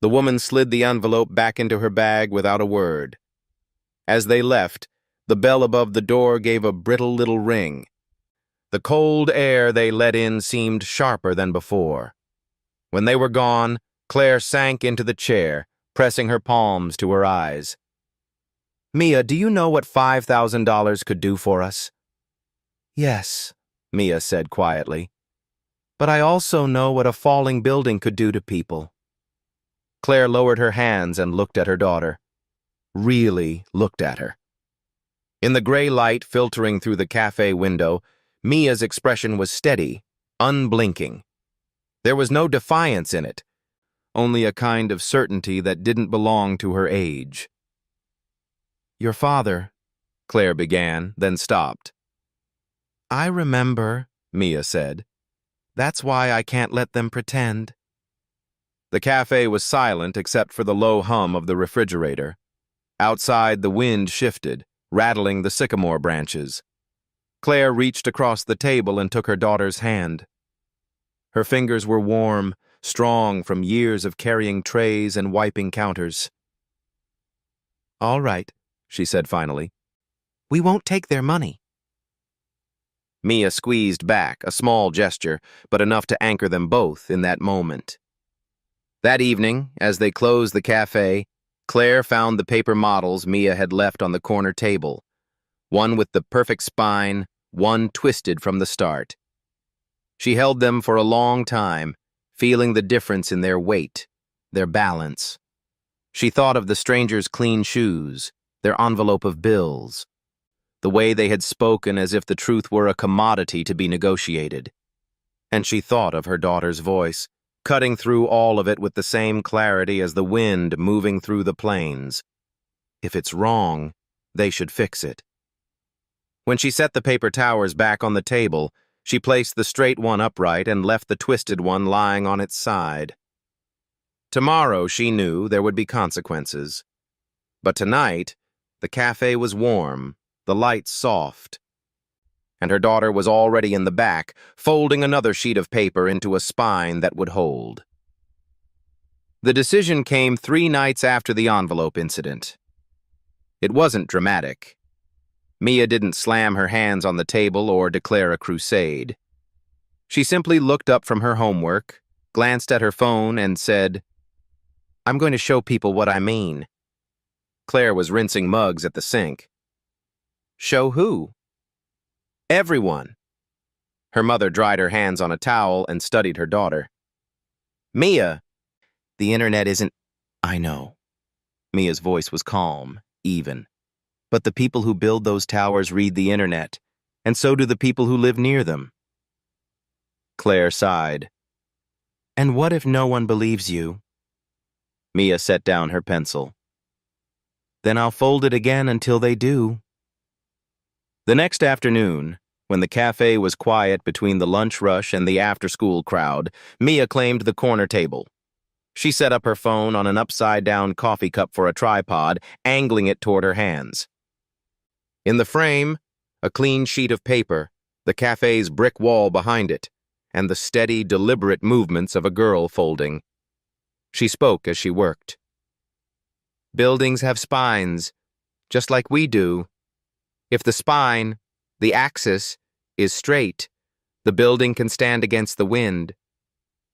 The woman slid the envelope back into her bag without a word. As they left, the bell above the door gave a brittle little ring. The cold air they let in seemed sharper than before. When they were gone, Claire sank into the chair, pressing her palms to her eyes. "Mia, do you know what $5,000 could do for us?" "Yes," Mia said quietly. "But I also know what a falling building could do to people." Claire lowered her hands and looked at her daughter. Really looked at her. In the gray light filtering through the cafe window, Mia's expression was steady, unblinking. There was no defiance in it, only a kind of certainty that didn't belong to her age. "Your father," Claire began, then stopped. "I remember," Mia said. "That's why I can't let them pretend." The cafe was silent except for the low hum of the refrigerator. Outside, the wind shifted, rattling the sycamore branches. Claire reached across the table and took her daughter's hand. Her fingers were warm, strong from years of carrying trays and wiping counters. "All right," she said finally. "We won't take their money." Mia squeezed back, a small gesture, but enough to anchor them both in that moment. That evening, as they closed the cafe, Claire found the paper models Mia had left on the corner table, one with the perfect spine, one twisted from the start. She held them for a long time, feeling the difference in their weight, their balance. She thought of the stranger's clean shoes, their envelope of bills, the way they had spoken as if the truth were a commodity to be negotiated. And she thought of her daughter's voice, cutting through all of it with the same clarity as the wind moving through the plains. If it's wrong, they should fix it. When she set the paper towers back on the table, she placed the straight one upright and left the twisted one lying on its side. Tomorrow, she knew, there would be consequences. But tonight, the cafe was warm, the lights soft, and her daughter was already in the back, folding another sheet of paper into a spine that would hold. The decision came 3 nights after the envelope incident. It wasn't dramatic. Mia didn't slam her hands on the table or declare a crusade. She simply looked up from her homework, glanced at her phone, and said, "I'm going to show people what I mean." Claire was rinsing mugs at the sink. "Show who?" "Everyone." Her mother dried her hands on a towel and studied her daughter. "Mia, the internet isn't—" "I know." Mia's voice was calm, even. "But the people who build those towers read the internet, and so do the people who live near them." Claire sighed. "And what if no one believes you?" Mia set down her pencil. "Then I'll fold it again until they do." The next afternoon, when the cafe was quiet between the lunch rush and the after-school crowd, Mia claimed the corner table. She set up her phone on an upside-down coffee cup for a tripod, angling it toward her hands. In the frame, a clean sheet of paper, the cafe's brick wall behind it, and the steady, deliberate movements of a girl folding. She spoke as she worked. "Buildings have spines, just like we do. If the spine, the axis, is straight, the building can stand against the wind.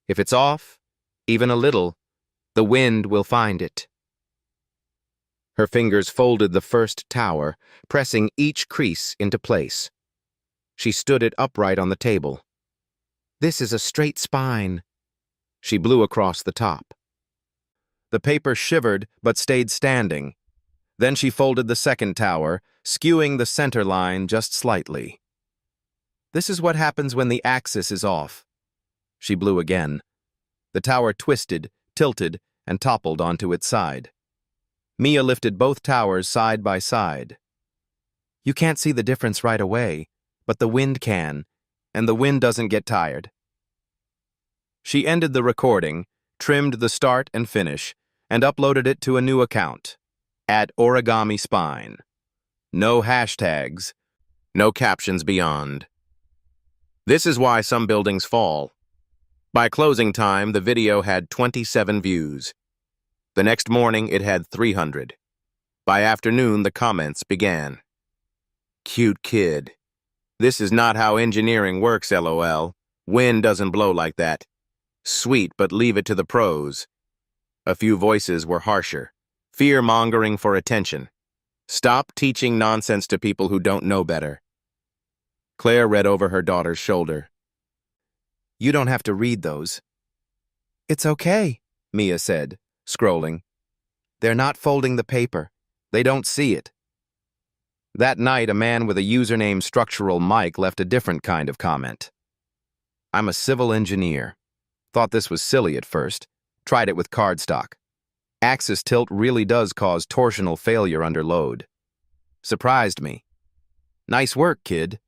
If it's off, even a little, the wind will find it." Her fingers folded the first tower, pressing each crease into place. She stood it upright on the table. "This is a straight spine." She blew across the top. The paper shivered but stayed standing. Then she folded the second tower, skewing the center line just slightly. "This is what happens when the axis is off." She blew again. The tower twisted, tilted, and toppled onto its side. Mia lifted both towers side by side. "You can't see the difference right away, but the wind can, and the wind doesn't get tired." She ended the recording, trimmed the start and finish, and uploaded it to a new account, @OrigamiSpine. No hashtags, no captions beyond. This is why some buildings fall. By closing time, the video had 27 views. The next morning, it had 300. By afternoon, the comments began. "Cute kid. This is not how engineering works, LOL. Wind doesn't blow like that. Sweet, but leave it to the pros." A few voices were harsher. Fear-mongering for attention. "Stop teaching nonsense to people who don't know better." Claire read over her daughter's shoulder. "You don't have to read those." "It's okay," Mia said, scrolling. "They're not folding the paper. They don't see it." That night, a man with a username Structural Mike left a different kind of comment. "I'm a civil engineer. Thought this was silly at first. Tried it with cardstock. Axis tilt really does cause torsional failure under load. Surprised me. Nice work, kid."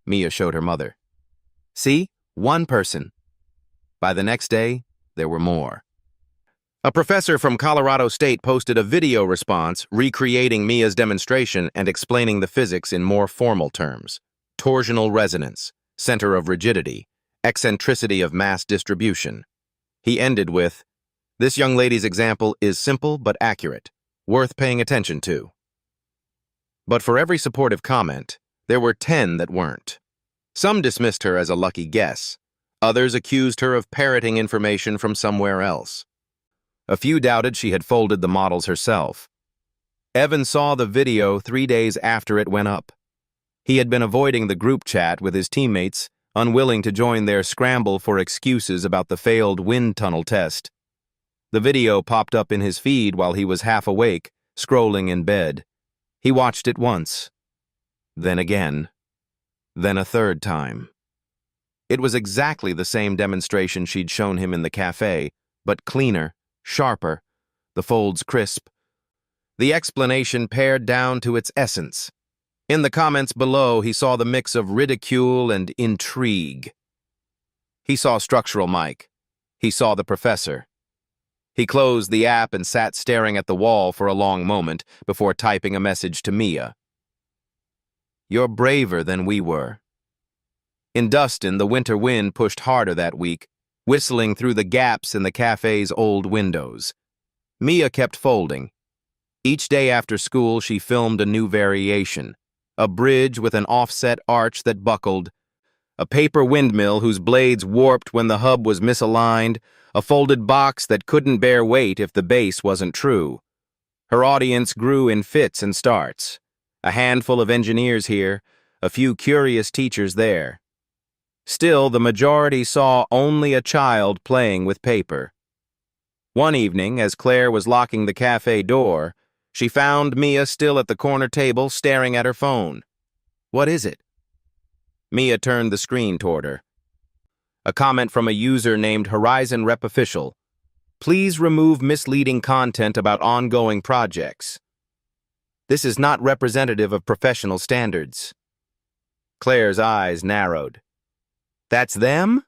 Mia showed her mother. "See? One person." By the next day, there were more. A professor from Colorado State posted a video response recreating Mia's demonstration and explaining the physics in more formal terms. Torsional resonance, center of rigidity, eccentricity of mass distribution. He ended with, "This young lady's example is simple but accurate, worth paying attention to." But for every supportive comment, there were 10 that weren't. Some dismissed her as a lucky guess. Others accused her of parroting information from somewhere else. A few doubted she had folded the models herself. Evan saw the video 3 days after it went up. He had been avoiding the group chat with his teammates, unwilling to join their scramble for excuses about the failed wind tunnel test. The video popped up in his feed while he was half awake, scrolling in bed. He watched it once, then again, then a third time. It was exactly the same demonstration she'd shown him in the cafe, but cleaner, sharper, the folds crisp. The explanation pared down to its essence. In the comments below, he saw the mix of ridicule and intrigue. He saw Structural Mike. He saw the professor. He closed the app and sat staring at the wall for a long moment before typing a message to Mia. "You're braver than we were." In Dustin, the winter wind pushed harder that week, whistling through the gaps in the cafe's old windows. Mia kept folding. Each day after school, she filmed a new variation. A bridge with an offset arch that buckled, a paper windmill whose blades warped when the hub was misaligned, a folded box that couldn't bear weight if the base wasn't true. Her audience grew in fits and starts. A handful of engineers here, a few curious teachers there. Still, the majority saw only a child playing with paper. One evening, as Claire was locking the cafe door, she found Mia still at the corner table staring at her phone. "What is it?" Mia turned the screen toward her. A comment from a user named Horizon Rep Official. "Please remove misleading content about ongoing projects. This is not representative of professional standards." Claire's eyes narrowed. "That's them?"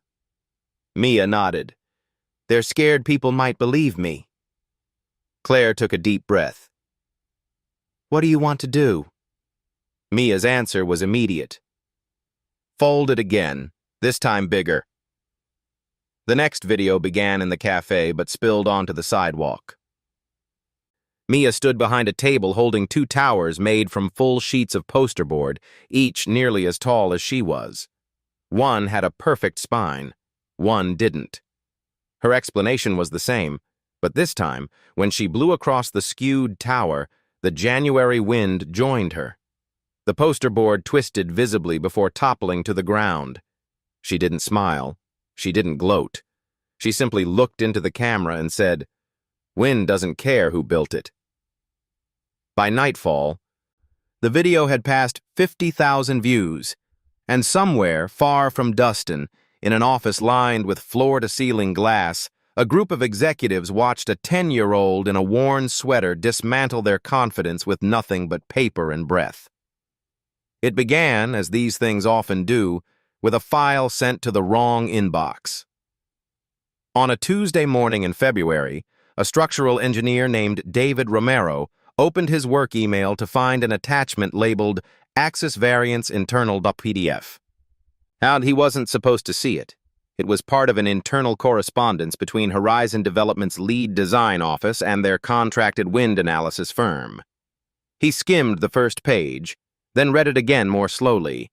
Mia nodded. "They're scared people might believe me." Claire took a deep breath. "What do you want to do?" Mia's answer was immediate. "Fold it again, this time bigger." The next video began in the cafe but spilled onto the sidewalk. Mia stood behind a table holding two towers made from full sheets of poster board, each nearly as tall as she was. One had a perfect spine, one didn't. Her explanation was the same, but this time, when she blew across the skewed tower, the January wind joined her. The poster board twisted visibly before toppling to the ground. She didn't smile. She didn't gloat. She simply looked into the camera and said, "Wind doesn't care who built it." By nightfall, the video had passed 50,000 views, and somewhere, far from Dustin, in an office lined with floor-to-ceiling glass, a group of executives watched a 10-year-old in a worn sweater dismantle their confidence with nothing but paper and breath. It began, as these things often do, with a file sent to the wrong inbox. On a Tuesday morning in February, a structural engineer named David Romero opened his work email to find an attachment labeled Axis Variance Internal.pdf. And he wasn't supposed to see it. It was part of an internal correspondence between Horizon Development's lead design office and their contracted wind analysis firm. He skimmed the first page, then read it again more slowly.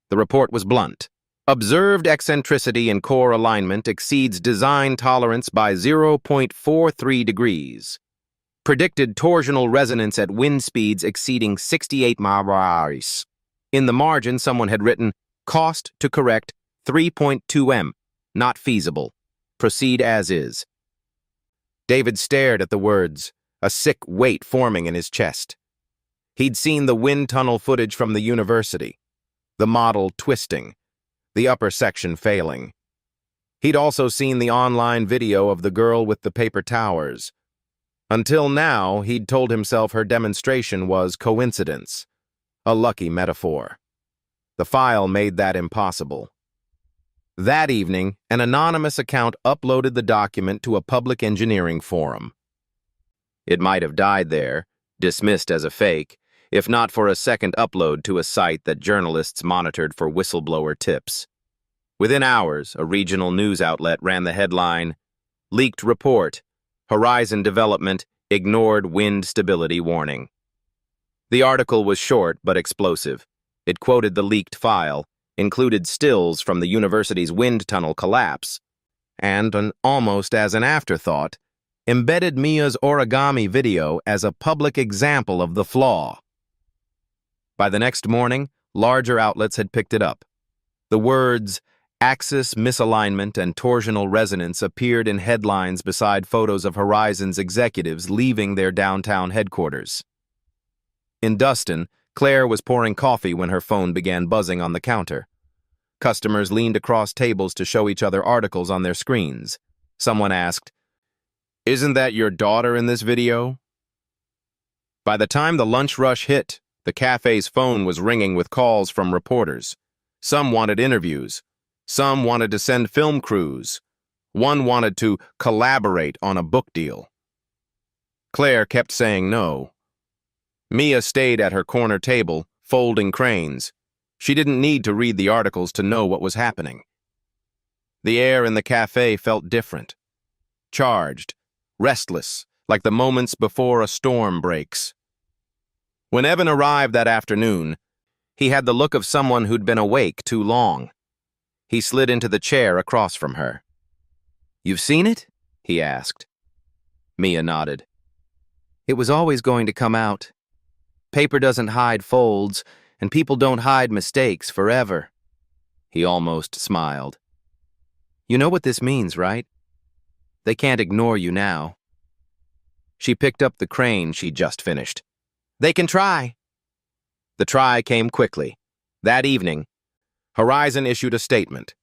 The report was blunt. Observed eccentricity in core alignment exceeds design tolerance by 0.43 degrees. Predicted torsional resonance at wind speeds exceeding 68 miles. In the margin, someone had written, "Cost to correct 3.2 m. Not feasible. Proceed as is." David stared at the words, a sick weight forming in his chest. He'd seen the wind tunnel footage from the university, the model twisting, the upper section failing. He'd also seen the online video of the girl with the paper towers. Until now, he'd told himself her demonstration was coincidence, a lucky metaphor. The file made that impossible. That evening, an anonymous account uploaded the document to a public engineering forum. It might have died there, dismissed as a fake, if not for a second upload to a site that journalists monitored for whistleblower tips. Within hours, a regional news outlet ran the headline, "Leaked Report, Horizon Development Ignored Wind Stability Warning." The article was short but explosive. It quoted the leaked file, included stills from the university's wind tunnel collapse, and, almost as an afterthought, embedded Mia's origami video as a public example of the flaw. By the next morning, larger outlets had picked it up. The words "axis misalignment and torsional resonance" appeared in headlines beside photos of Horizon's executives leaving their downtown headquarters. In Dustin, Claire was pouring coffee when her phone began buzzing on the counter. Customers leaned across tables to show each other articles on their screens. Someone asked, "Isn't that your daughter in this video?" By the time the lunch rush hit, the cafe's phone was ringing with calls from reporters. Some wanted interviews. Some wanted to send film crews. One wanted to collaborate on a book deal. Claire kept saying no. Mia stayed at her corner table, folding cranes. She didn't need to read the articles to know what was happening. The air in the cafe felt different. Charged, restless, like the moments before a storm breaks. When Evan arrived that afternoon, he had the look of someone who'd been awake too long. He slid into the chair across from her. "You've seen it?" he asked. Mia nodded. "It was always going to come out. Paper doesn't hide folds, and people don't hide mistakes forever." He almost smiled. "You know what this means, right? They can't ignore you now." She picked up the crane she'd just finished. "They can try." The try came quickly. That evening, Horizon issued a statement.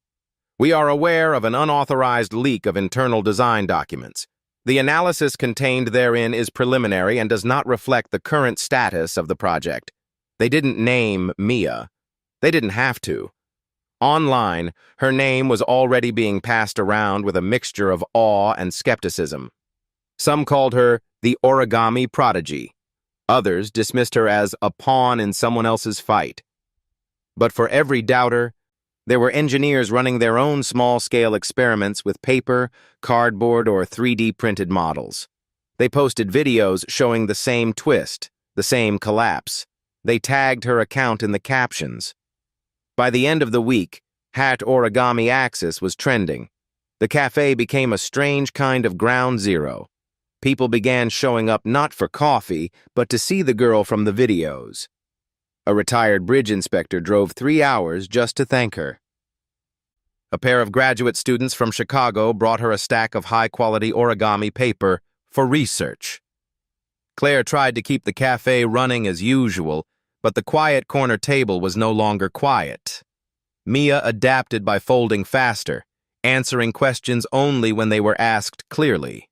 "We are aware of an unauthorized leak of internal design documents. The analysis contained therein is preliminary and does not reflect the current status of the project." They didn't name Mia. They didn't have to. Online, her name was already being passed around with a mixture of awe and skepticism. Some called her the origami prodigy. Others dismissed her as a pawn in someone else's fight. But for every doubter, there were engineers running their own small-scale experiments with paper, cardboard, or 3D printed models. They posted videos showing the same twist, the same collapse. They tagged her account in the captions. By the end of the week, #origami axis was trending. The cafe became a strange kind of ground zero. People began showing up not for coffee, but to see the girl from the videos. A retired bridge inspector drove 3 hours just to thank her. A pair of graduate students from Chicago brought her a stack of high-quality origami paper for research. Claire tried to keep the cafe running as usual, but the quiet corner table was no longer quiet. Mia adapted by folding faster, answering questions only when they were asked clearly.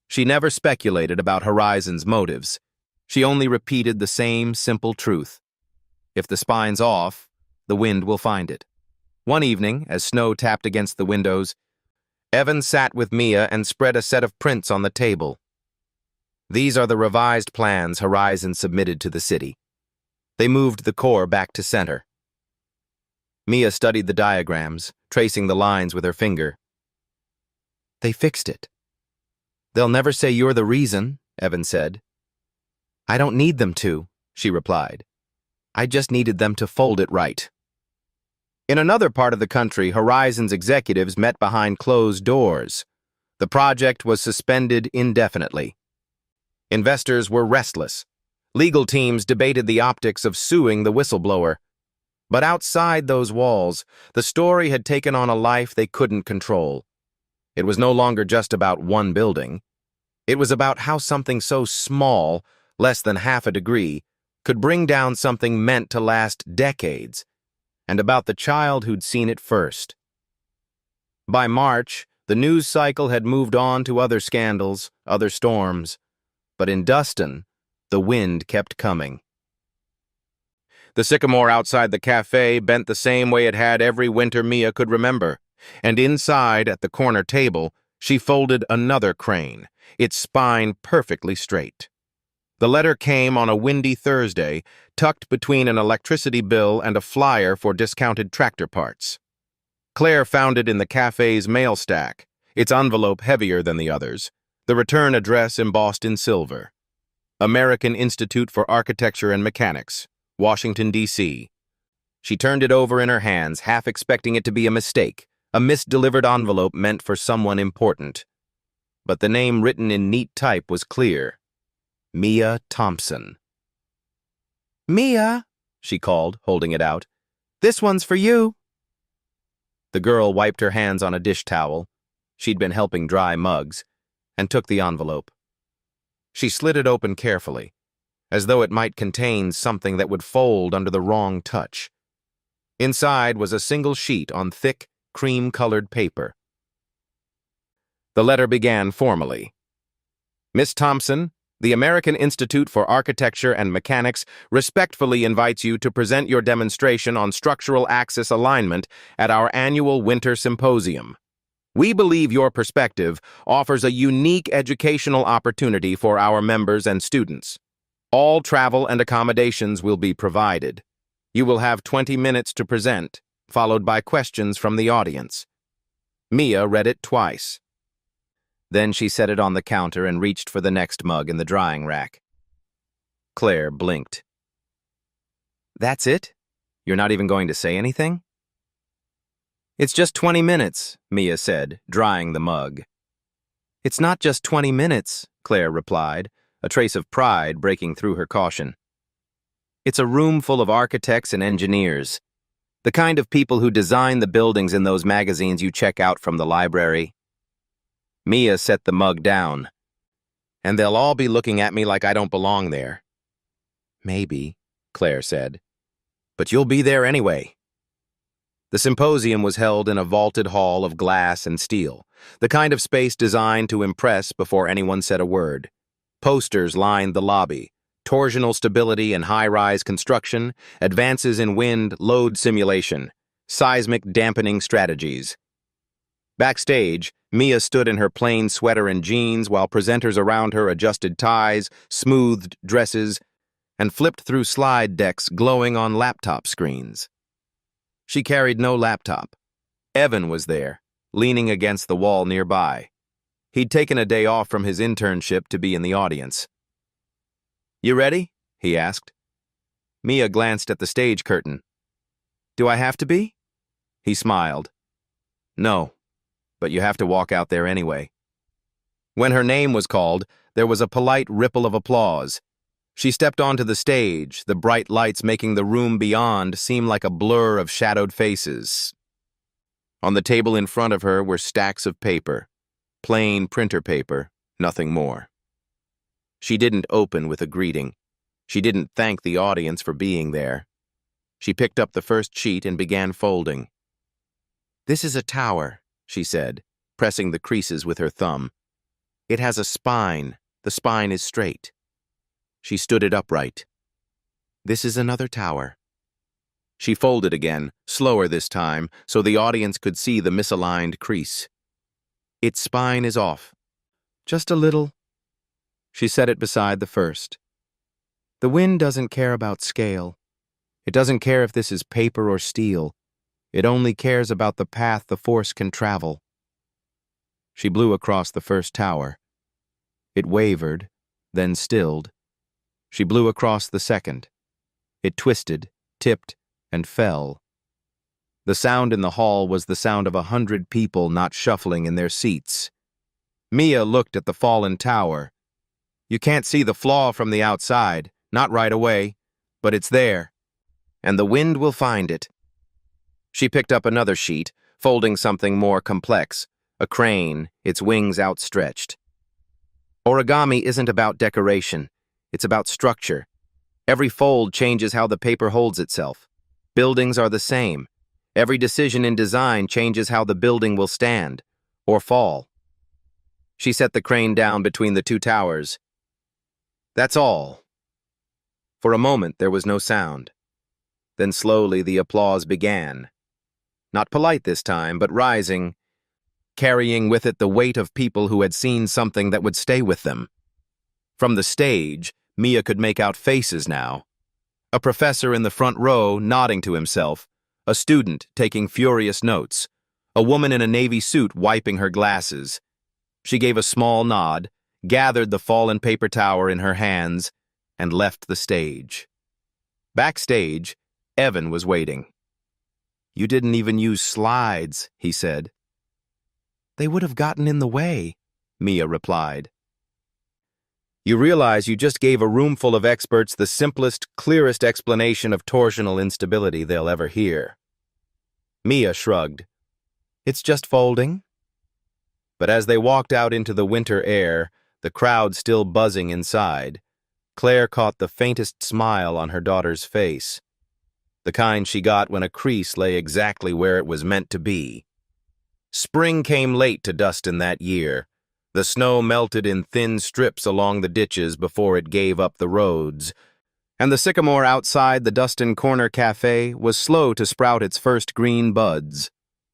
She never speculated about Horizon's motives. She only repeated the same simple truth. If the spine's off, the wind will find it. One evening, as snow tapped against the windows, Evan sat with Mia and spread a set of prints on the table. "These are the revised plans Horizon submitted to the city. They moved the core back to center." Mia studied the diagrams, tracing the lines with her finger. "They fixed it." "They'll never say you're the reason," Evan said. "I don't need them to," she replied. "I just needed them to fold it right." In another part of the country, Horizon's executives met behind closed doors. The project was suspended indefinitely. Investors were restless. Legal teams debated the optics of suing the whistleblower. But outside those walls, the story had taken on a life they couldn't control. It was no longer just about one building. It was about how something so small, less than half a degree, could bring down something meant to last decades, and about the child who'd seen it first. By March, the news cycle had moved on to other scandals, other storms. But in Dustin, the wind kept coming. The sycamore outside the cafe bent the same way it had every winter Mia could remember, and inside, at the corner table, she folded another crane, its spine perfectly straight. The letter came on a windy Thursday, tucked between an electricity bill and a flyer for discounted tractor parts. Claire found it in the cafe's mail stack, its envelope heavier than the others, the return address embossed in silver. American Institute for Architecture and Mechanics, Washington, D.C. She turned it over in her hands, half expecting it to be a mistake, a misdelivered envelope meant for someone important. But the name written in neat type was clear. Mia Thompson. "Mia," she called, holding it out. "This one's for you." The girl wiped her hands on a dish towel. She'd been helping dry mugs, and took the envelope. She slid it open carefully, as though it might contain something that would fold under the wrong touch. Inside was a single sheet on thick, cream-colored paper. The letter began formally. Miss Thompson, the American Institute for Architecture and Mechanics respectfully invites you to present your demonstration on structural axis alignment at our annual Winter Symposium. We believe your perspective offers a unique educational opportunity for our members and students. All travel and accommodations will be provided. You will have 20 minutes to present, followed by questions from the audience. Mia read it twice. Then she set it on the counter and reached for the next mug in the drying rack. Claire blinked. That's it? You're not even going to say anything? It's just 20 minutes, Mia said, drying the mug. It's not just 20 minutes, Claire replied, a trace of pride breaking through her caution. It's a room full of architects and engineers, the kind of people who design the buildings in those magazines you check out from the library. Mia set the mug down. And they'll all be looking at me like I don't belong there. Maybe, Claire said. But you'll be there anyway. The symposium was held in a vaulted hall of glass and steel, the kind of space designed to impress before anyone said a word. Posters lined the lobby, torsional stability and high-rise construction, advances in wind load simulation, seismic dampening strategies. Backstage, Mia stood in her plain sweater and jeans while presenters around her adjusted ties, smoothed dresses, and flipped through slide decks glowing on laptop screens. She carried no laptop. Evan was there, leaning against the wall nearby. He'd taken a day off from his internship to be in the audience. You ready? He asked. Mia glanced at the stage curtain. Do I have to be? He smiled. No, but you have to walk out there anyway. When her name was called, there was a polite ripple of applause. She stepped onto the stage, the bright lights making the room beyond seem like a blur of shadowed faces. On the table in front of her were stacks of paper, plain printer paper, nothing more. She didn't open with a greeting. She didn't thank the audience for being there. She picked up the first sheet and began folding. This is a tower, she said, pressing the creases with her thumb. It has a spine. The spine is straight. She stood it upright. This is another tower. She folded again, slower this time, so the audience could see the misaligned crease. Its spine is off. Just a little. She set it beside the first. The wind doesn't care about scale. It doesn't care if this is paper or steel. It only cares about the path the force can travel. She blew across the first tower. It wavered, then stilled. She blew across the second. It twisted, tipped, and fell. The sound in the hall was the sound of 100 people not shuffling in their seats. Mia looked at the fallen tower. You can't see the flaw from the outside, not right away, but it's there, and the wind will find it. She picked up another sheet, folding something more complex, a crane, its wings outstretched. Origami isn't about decoration. It's about structure. Every fold changes how the paper holds itself. Buildings are the same. Every decision in design changes how the building will stand, or fall. She set the crane down between the two towers. That's all. For a moment there was no sound. Then slowly the applause began. Not polite this time, but rising, carrying with it the weight of people who had seen something that would stay with them. From the stage, Mia could make out faces now. A professor in the front row nodding to himself, a student taking furious notes, a woman in a navy suit wiping her glasses. She gave a small nod, gathered the fallen paper tower in her hands, and left the stage. Backstage, Evan was waiting. You didn't even use slides, he said. They would have gotten in the way, Mia replied. You realize you just gave a room full of experts the simplest, clearest explanation of torsional instability they'll ever hear. Mia shrugged. It's just folding. But as they walked out into the winter air, the crowd still buzzing inside, Claire caught the faintest smile on her daughter's face. the kind she got when a crease lay exactly where it was meant to be. Spring came late to Dustin that year. The snow melted in thin strips along the ditches before it gave up the roads, and the sycamore outside the Dustin Corner Café was slow to sprout its first green buds.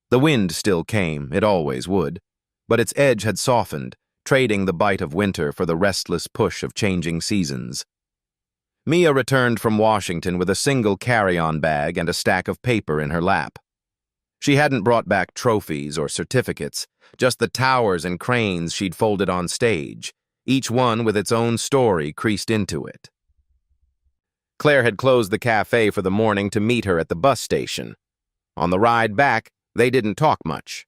The wind still came, it always would, but its edge had softened, trading the bite of winter for the restless push of changing seasons. Mia returned from Washington with a single carry-on bag and a stack of paper in her lap. She hadn't brought back trophies or certificates, just the towers and cranes she'd folded on stage, each one with its own story creased into it. Claire had closed the cafe for the morning to meet her at the bus station. On the ride back, they didn't talk much.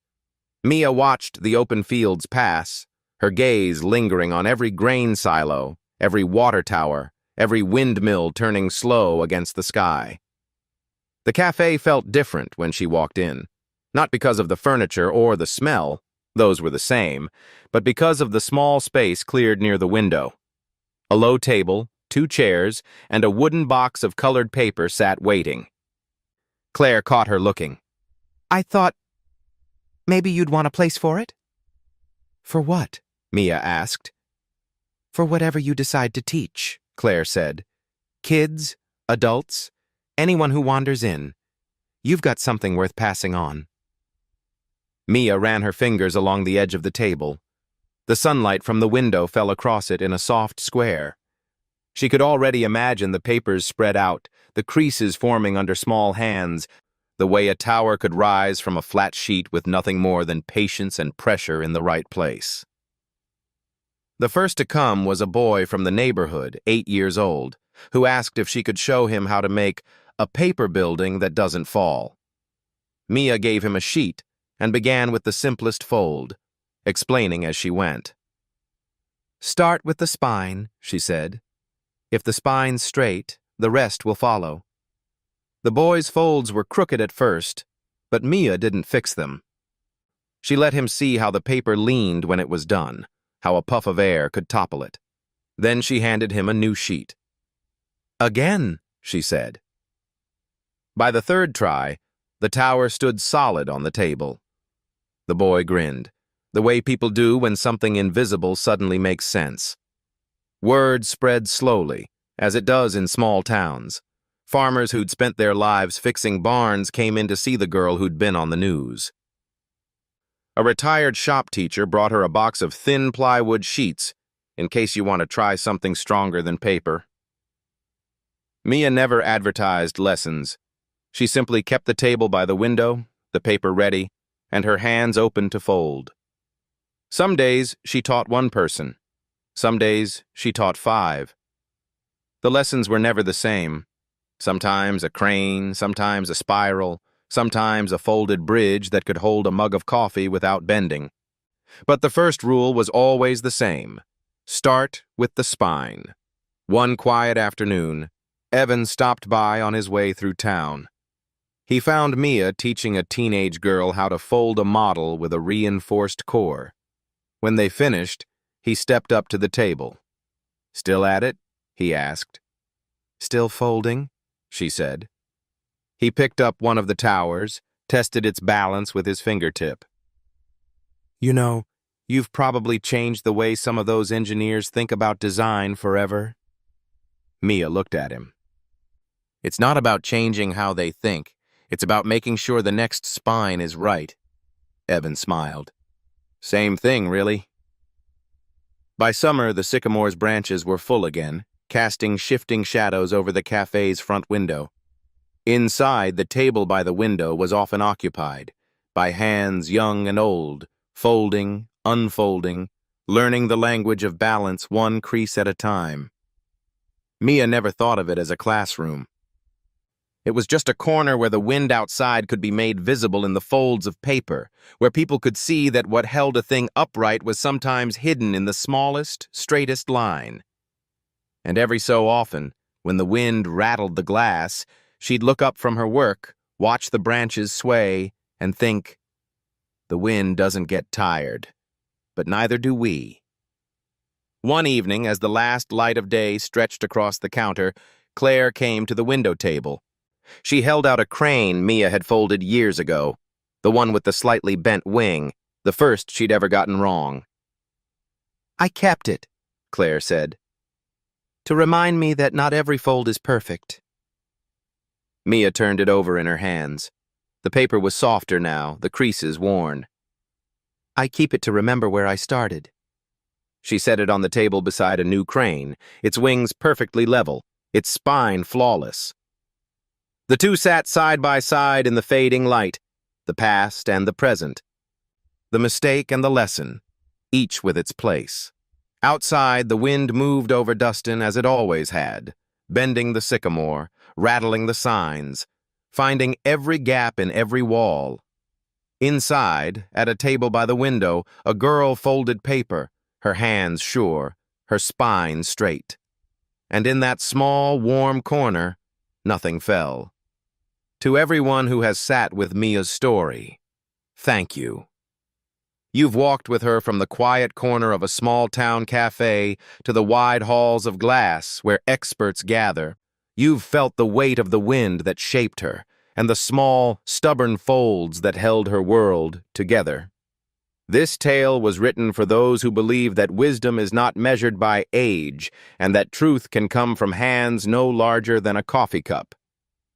Mia watched the open fields pass, her gaze lingering on every grain silo, every water tower, every windmill turning slow against the sky. The cafe felt different when she walked in, not because of the furniture or the smell, those were the same, but because of the small space cleared near the window. A low table, 2 chairs, and a wooden box of colored paper sat waiting. Claire caught her looking. I thought maybe you'd want a place for it? For what? Mia asked. For whatever you decide to teach, Claire said. Kids, adults, anyone who wanders in. You've got something worth passing on. Mia ran her fingers along the edge of the table. The sunlight from the window fell across it in a soft square. She could already imagine the papers spread out, the creases forming under small hands, the way a tower could rise from a flat sheet with nothing more than patience and pressure in the right place. The first to come was a boy from the neighborhood, 8 years old, who asked if she could show him how to make a paper building that doesn't fall. Mia gave him a sheet and began with the simplest fold, explaining as she went. Start with the spine, she said. If the spine's straight, the rest will follow. The boy's folds were crooked at first, but Mia didn't fix them. She let him see how the paper leaned when it was done, how a puff of air could topple it. Then she handed him a new sheet. Again, she said. By the third try, the tower stood solid on the table. The boy grinned, the way people do when something invisible suddenly makes sense. Word spread slowly, as it does in small towns. Farmers who'd spent their lives fixing barns came in to see the girl who'd been on the news. A retired shop teacher brought her a box of thin plywood sheets, in case you want to try something stronger than paper. Mia never advertised lessons. She simply kept the table by the window, the paper ready, and her hands open to fold. Some days she taught 1 person. Some days she taught 5. The lessons were never the same. Sometimes a crane, sometimes a spiral, sometimes a folded bridge that could hold a mug of coffee without bending. But the first rule was always the same. Start with the spine. One quiet afternoon, Evan stopped by on his way through town. He found Mia teaching a teenage girl how to fold a model with a reinforced core. When they finished, he stepped up to the table. Still at it? He asked. Still folding, she said. He picked up one of the towers, tested its balance with his fingertip. You know, you've probably changed the way some of those engineers think about design forever. Mia looked at him. It's not about changing how they think. It's about making sure the next spine is right. Evan smiled. Same thing, really. By summer, the sycamore's branches were full again, casting shifting shadows over the cafe's front window. Inside, the table by the window was often occupied by hands young and old, folding, unfolding, learning the language of balance 1 crease at a time. Mia never thought of it as a classroom. It was just a corner where the wind outside could be made visible in the folds of paper, where people could see that what held a thing upright was sometimes hidden in the smallest, straightest line. And every so often, when the wind rattled the glass, she'd look up from her work, watch the branches sway, and think, the wind doesn't get tired, but neither do we. One evening, as the last light of day stretched across the counter, Claire came to the window table. She held out a crane Mia had folded years ago, the one with the slightly bent wing, the first she'd ever gotten wrong. I kept it, Claire said, to remind me that not every fold is perfect. Mia turned it over in her hands. The paper was softer now, the creases worn. I keep it to remember where I started. She set it on the table beside a new crane, its wings perfectly level, its spine flawless. The two sat side by side in the fading light, the past and the present, the mistake and the lesson, each with its place. Outside, the wind moved over Dustin as it always had, bending the sycamore, rattling the signs, finding every gap in every wall. Inside, at a table by the window, a girl folded paper, her hands sure, her spine straight. And in that small, warm corner, nothing fell. To everyone who has sat with Mia's story, thank you. You've walked with her from the quiet corner of a small-town café to the wide halls of glass where experts gather. You've felt the weight of the wind that shaped her, and the small, stubborn folds that held her world together. This tale was written for those who believe that wisdom is not measured by age and that truth can come from hands no larger than a coffee cup.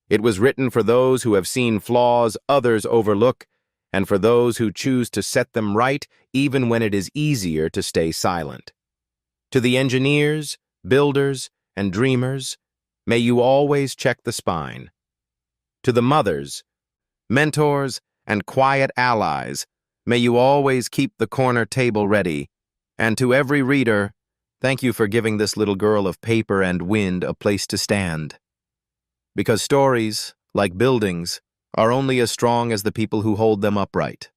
It was written for those who have seen flaws others overlook and for those who choose to set them right even when it is easier to stay silent. To the engineers, builders, and dreamers, may you always check the spine. To the mothers, mentors, and quiet allies, may you always keep the corner table ready. And to every reader, thank you for giving this little girl of paper and wind a place to stand. Because stories, like buildings, are only as strong as the people who hold them upright.